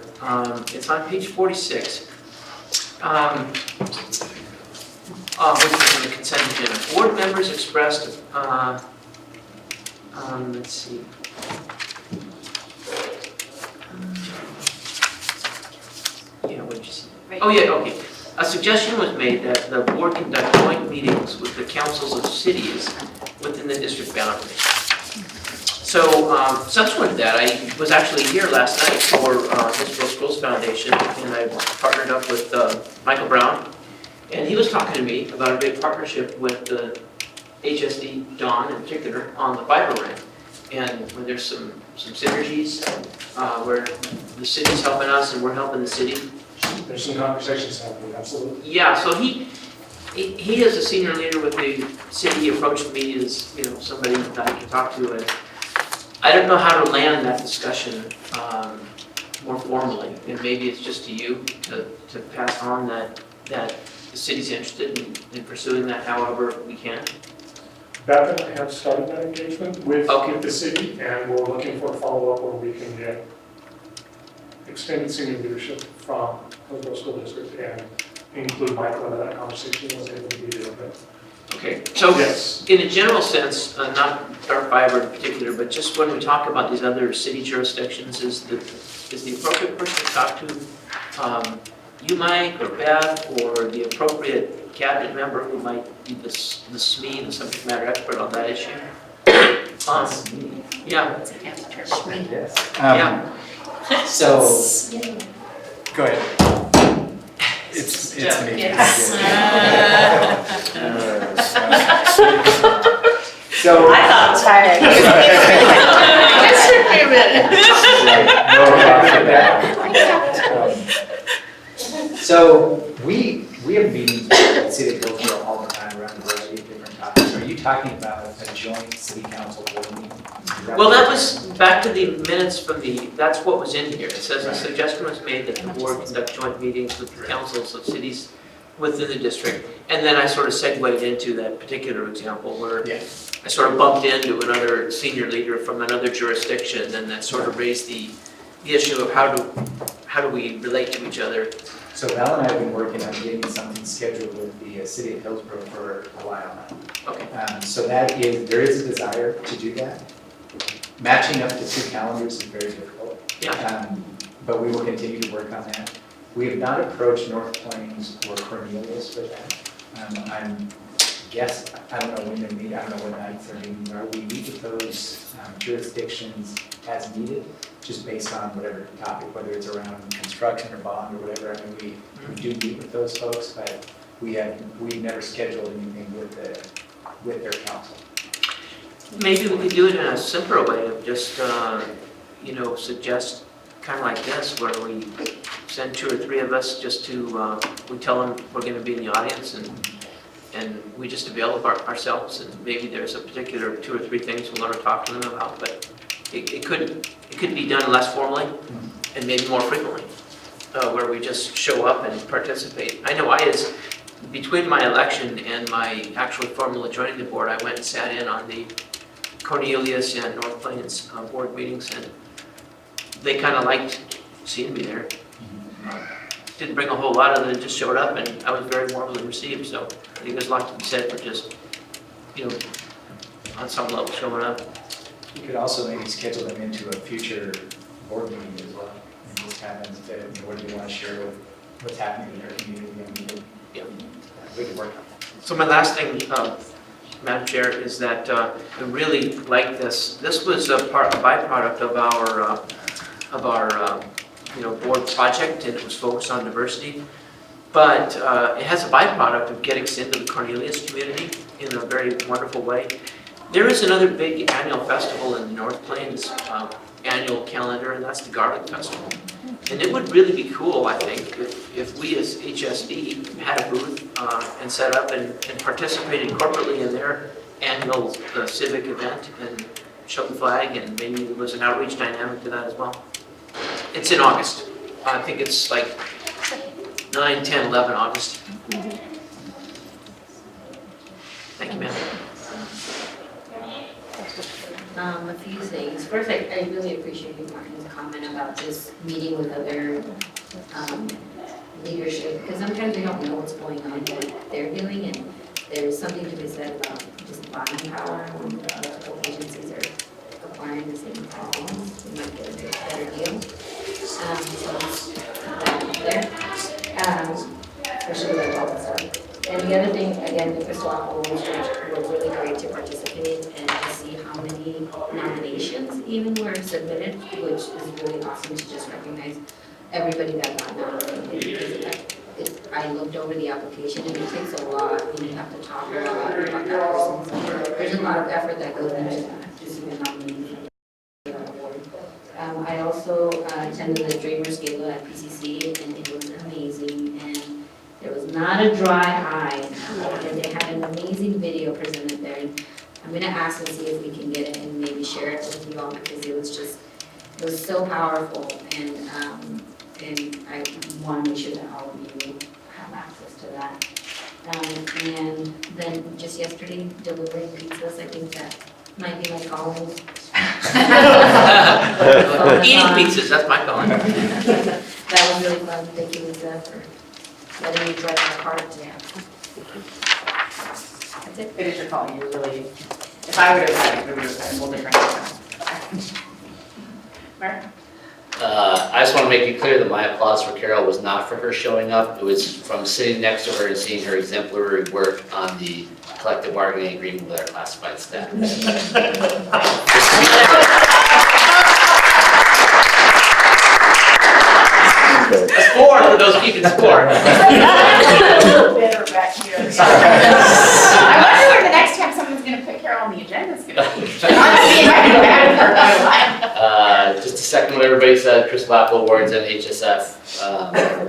It's on page 46, which is in the consent agenda. Board members expressed, let's see. Yeah, what did you see? Oh yeah, okay. A suggestion was made that the board conduct joint meetings with the councils of cities within the district boundaries. So subsequent to that, I was actually here last night for Hillsboro Schools Foundation, and I partnered up with Michael Brown, and he was talking to me about a big partnership with the HSD, Dawn in particular, on the fiber ring. And when there's some synergies where the city's helping us and we're helping the city. There's some conversations happening, absolutely. Yeah, so he as a senior leader with the city approached me as, somebody that I can talk to, and I don't know how to land that discussion more formally, and maybe it's just to you to pass on that the city's interested in pursuing that however we can. Beth and I have started that engagement with the city, and we're looking for a follow-up where we can get extended senior leadership from Hillsboro School District and include Michael in that conversation. Was able to be there, but okay, so yes. In a general sense, not dark fiber in particular, but just when we talk about these other city jurisdictions, is the appropriate person to talk to you, Mike, or Beth, or the appropriate cabinet member who might be the SME, the subject matter expert on that issue? Yeah. Yes. Yeah. So, go ahead. It's me. So I thought it was tired. Just took me a minute. So we have meetings with the city of Hillsboro all the time around a variety of different topics. Are you talking about a joint city council board meeting? Well, that was back to the minutes from that's what was in here. It says a suggestion was made that the board conduct joint meetings with the councils of cities within the district. And then I sort of segued into that particular example where I sort of bumped into another senior leader from another jurisdiction, and that sort of raised the issue of how do we relate to each other. So Val and I have been working on getting something scheduled with the city of Hillsboro for a while now. Okay. So there is a desire to do that. Matching up the two calendars is very difficult. Yeah. But we will continue to work on that. We have not approached North Plains or Cornelius with that. I don't know when they meet, I don't know what nights their meetings are. We meet with those jurisdictions as needed, just based on whatever topic, whether it's around construction or bond or whatever. I mean, we do meet with those folks, but we've never scheduled anything with their council. Maybe we could do it in a simpler way of just, suggest kind of like this, where we send 2 or 3 of us just to, we tell them we're going to be in the audience, and we just avail of ourselves, and maybe there's a particular 2 or 3 things we want to talk to them about, but it could be done less formally and maybe more frequently, where we just show up and participate. I know between my election and my actual formal joining the board, I went and sat in on the Cornelius and North Plains board meetings, and they kind of liked seeing me there. Didn't bring a whole lot other than just showed up, and I was very warmly received, so I think there's a lot to be said for just, on some level showing up. You could also maybe schedule them into a future board meeting as well, and just have them say, what do you want to share with what's happening in your community? Yeah. We could work on that. So my last thing, Madam Chair, is that I really like this. This was a byproduct of our board project, and it was focused on diversity. but it has a byproduct of getting us into the Cornelius community in a very wonderful way. There is another big annual festival in the North Plains annual calendar, and that's the Garlic Festival. And it would really be cool, I think, if we as HSD had a booth and set up and participated corporately in their annual civic event and showed the flag, and maybe there was an outreach dynamic to that as well. It's in August. I think it's like 9, 10, 11 August. Thank you, ma'am. A few things. First, I really appreciated Martin's comment about just meeting with other leadership, because sometimes we don't know what's going on, what they're doing, and there's something to be said about just buying power when multiple agencies are acquiring the same things. We might get a bit better deal. So especially with the health stuff. And the other thing, again, the Crystal Apple was really great to participate and to see how many nominations even were submitted, which is really awesome to just recognize everybody that got nominated. Because I looked over the application and it takes a lot, and you have to talk a lot about that person. So there's a lot of effort that goes into that, just even nominating. I also attended the Dreamers Gala at PCC, and it was amazing, and there was not a dry eye, and they had an amazing video presented there, and I'm going to ask and see if we can get it and maybe share it with you all, because it was so powerful, and I want to make sure that all of you have access to that. And then just yesterday, delivering pizzas, I think that might be my calling. Eating pizzas, that's my calling. That was really fun. Thank you, Lisa, for letting me drive my car today. That's it. It is your call, you really, if I would have had it, we would have had a whole different outcome. Mark? I just want to make it clear that my applause for Carol was not for her showing up. It was from sitting next to her and seeing her exemplary work on the collective bargaining agreement with our classified staff. Score for those keeping score. Better back here. I wonder where the next time someone's going to put Carol on the agenda is going to be. Just to second what everybody said, Crystal Apple Awards and HSF,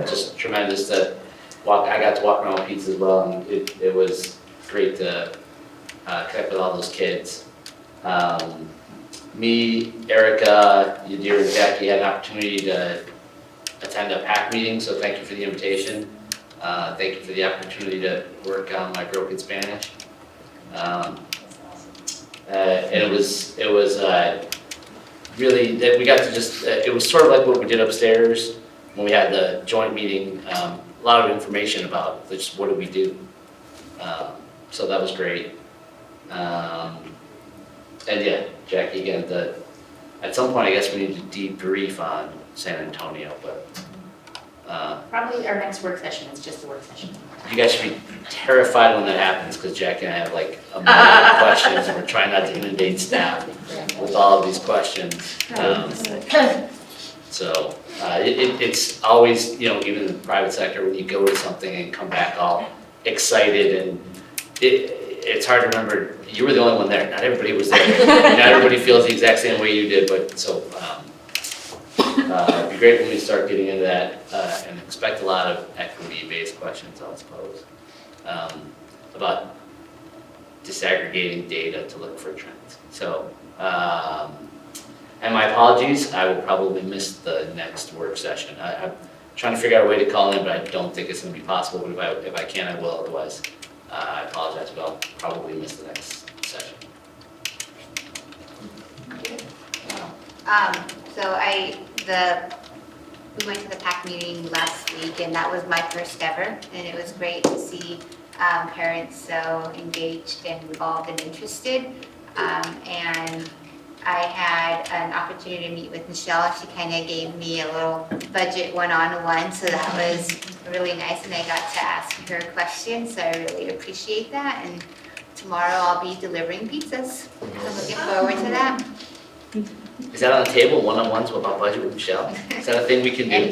just tremendous to walk. I got to walk around with Pizza as well, and it was great to connect with all those kids. Me, Erica, Yadira, and Jackie had an opportunity to attend a PAC meeting, so thank you for the invitation. Thank you for the opportunity to work on my broken Spanish. And it was really, that we got to just, it was sort of like what we did upstairs when we had the joint meeting, a lot of information about just what do we do. So that was great. And yeah, Jackie, again, at some point I guess we need to debrief on San Antonio, but Probably our next work session is just a work session. you guys should be terrified when that happens, because Jackie and I have like a million questions, and we're trying not to inundate staff with all of these questions. So it's always, you know, even in the private sector, when you go to something and come back all excited, and it's hard to remember, you were the only one there, not everybody was there. Not everybody feels the exact same way you did, but so it'd be great when we start getting into that, and expect a lot of equity-based questions, I suppose, about disaggregating data to look for trends. So, and my apologies, I will probably miss the next work session. I'm trying to figure out a way to call in, but I don't think it's going to be possible, but if I can, I will, otherwise I apologize, but I'll probably miss the next session. We went to the PAC meeting last week, and that was my first ever, and it was great to see parents so engaged and involved and interested. And I had an opportunity to meet with Michelle. She kind of gave me a little budget one-on-one, so that was really nice, and I got to ask her questions, so I really appreciate that. And tomorrow I'll be delivering pizzas, so I'm looking forward to that. Is that on the table, one-on-ones about budget with Michelle? Is that a thing we can do?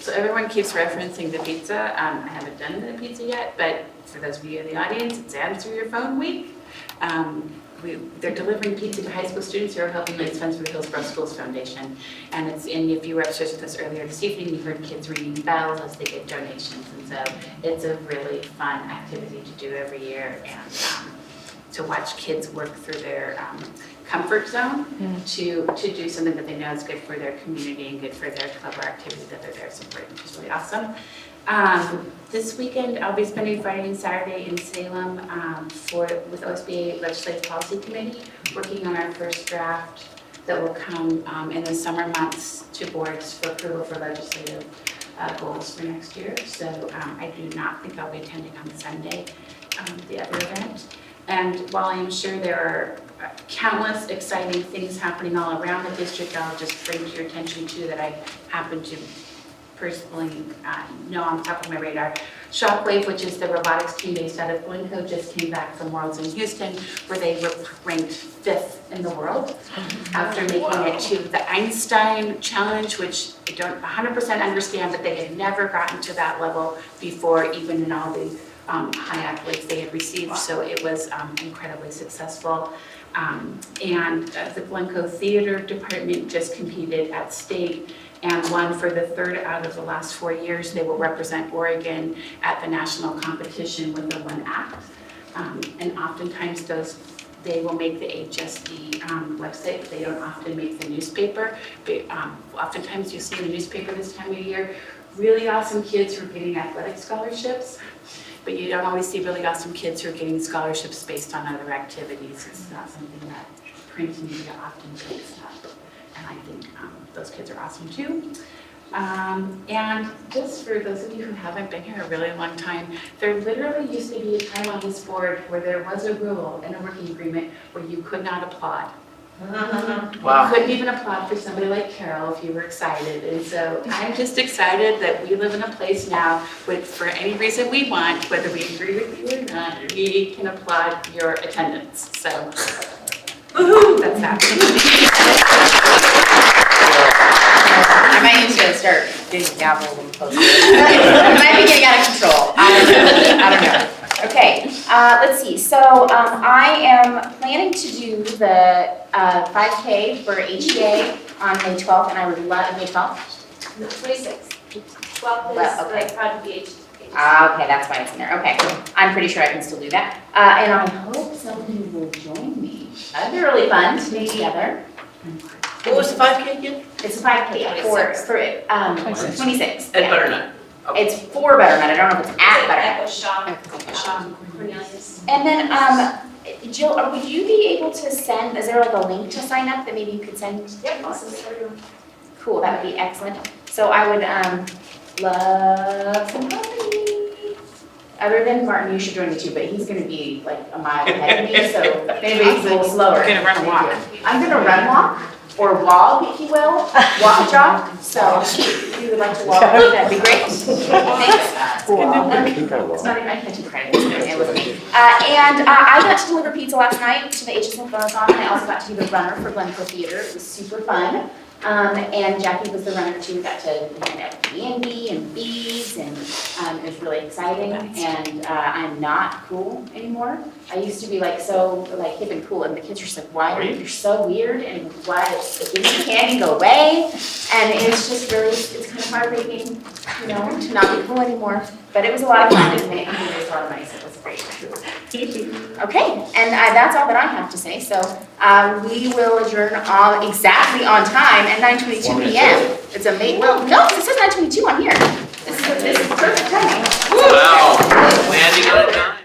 So everyone keeps referencing the pizza. I haven't done the pizza yet, but for those of you in the audience, it's Answer Your Phone Week. They're delivering pizza to high school students who are helping raise funds for the Hillsboro Schools Foundation. And if you were upstairs with us earlier this evening, you heard kids ringing bells as they get donations. And so it's a really fun activity to do every year, and to watch kids work through their comfort zone to do something that they know is good for their community and good for their club or activity that they're there supporting, which is really awesome. This weekend, I'll be spending Friday and Saturday in Salem with OSBA Legislative Policy Committee, working on our first draft that will come in the summer months to boards for approval for legislative goals for next year. So I do not think I'll be attending on Sunday, the other event. And while I'm sure there are countless exciting things happening all around the district, I'll just bring to your attention too that I happen to personally know on top of my radar. Shockwave, which is the robotics team based out of Glencoe, just came back from Worlds in Houston, where they were ranked 5th in the world after making it to the Einstein Challenge, which I don't 100% understand, but they had never gotten to that level before, even in all the high accolades they had received. So it was incredibly successful. And the Glencoe Theater Department just competed at state and won for the 3rd out of the last 4 years. They will represent Oregon at the national competition with the one act. And oftentimes they will make the HSD website, but they don't often make the newspaper. But oftentimes you see in the newspaper this time of year, really awesome kids who are getting athletic scholarships, but you don't always see really awesome kids who are getting scholarships based on other activities. It's not something that print media often picks up. And I think those kids are awesome too. And just for those of you who haven't been here a really long time, there literally used to be a time on this board where there was a rule and a working agreement where you could not applaud. Wow. You couldn't even applaud for somebody like Carol if you were excited. And so I'm just excited that we live in a place now with, for any reason we want, whether we agree with you or not, we can applaud your attendance. So, woohoo, that's happening. I might need to start getting gavel and posters. It might be getting out of control. I don't know. Okay, let's see. So I am planning to do the 5K for HEA on May 12th, and I would love May 12th. The 26th. 12th is Well, okay. the Proud to be Okay, that's why it's in there. Okay, I'm pretty sure I can still do that. And I hope somebody will join me. That'd be really fun to be together. What was the 5K again? It's a 5K for 26. At Yeah. Butternut. Okay. It's for Butternut. I don't know if it's at Butternut. Echo Shop, Cornelius. And then, Jill, would you be able to send, is there like a link to sign up that maybe you could send? Yep. Cool, that would be excellent. So I would love some company. Other than Martin, you should join me too, but he's gonna be like a mile ahead of me, so maybe he's a little slower. You're gonna run a walk. I'm gonna run walk, or wog, if you will, walk jog. So if you would like to walk, that'd be great. Thanks. It's not even, I can't do credit. It was me. And I got to deliver pizza last night to the HSF Marathon, and I also got to be the runner for Glencoe Theater. It was super fun. And Jackie was the runner too. We got to hand out candy and beads, and it was really exciting. And I'm not cool anymore. I used to be like so like hip and cool, and the kids are just like, "Why are you? You're so weird, and why give me candy, go away?" And it's just really, it's kind of heartbreaking, you know, to not be cool anymore. But it was a lot of fun, and it raised a lot of money, so it was great. Okay, and that's all that I have to say. So we will adjourn exactly on time at 9:22 p.m. It's amazing. Well, no, it says 9:22 on here. This is perfect timing. Wow, landing on a dime.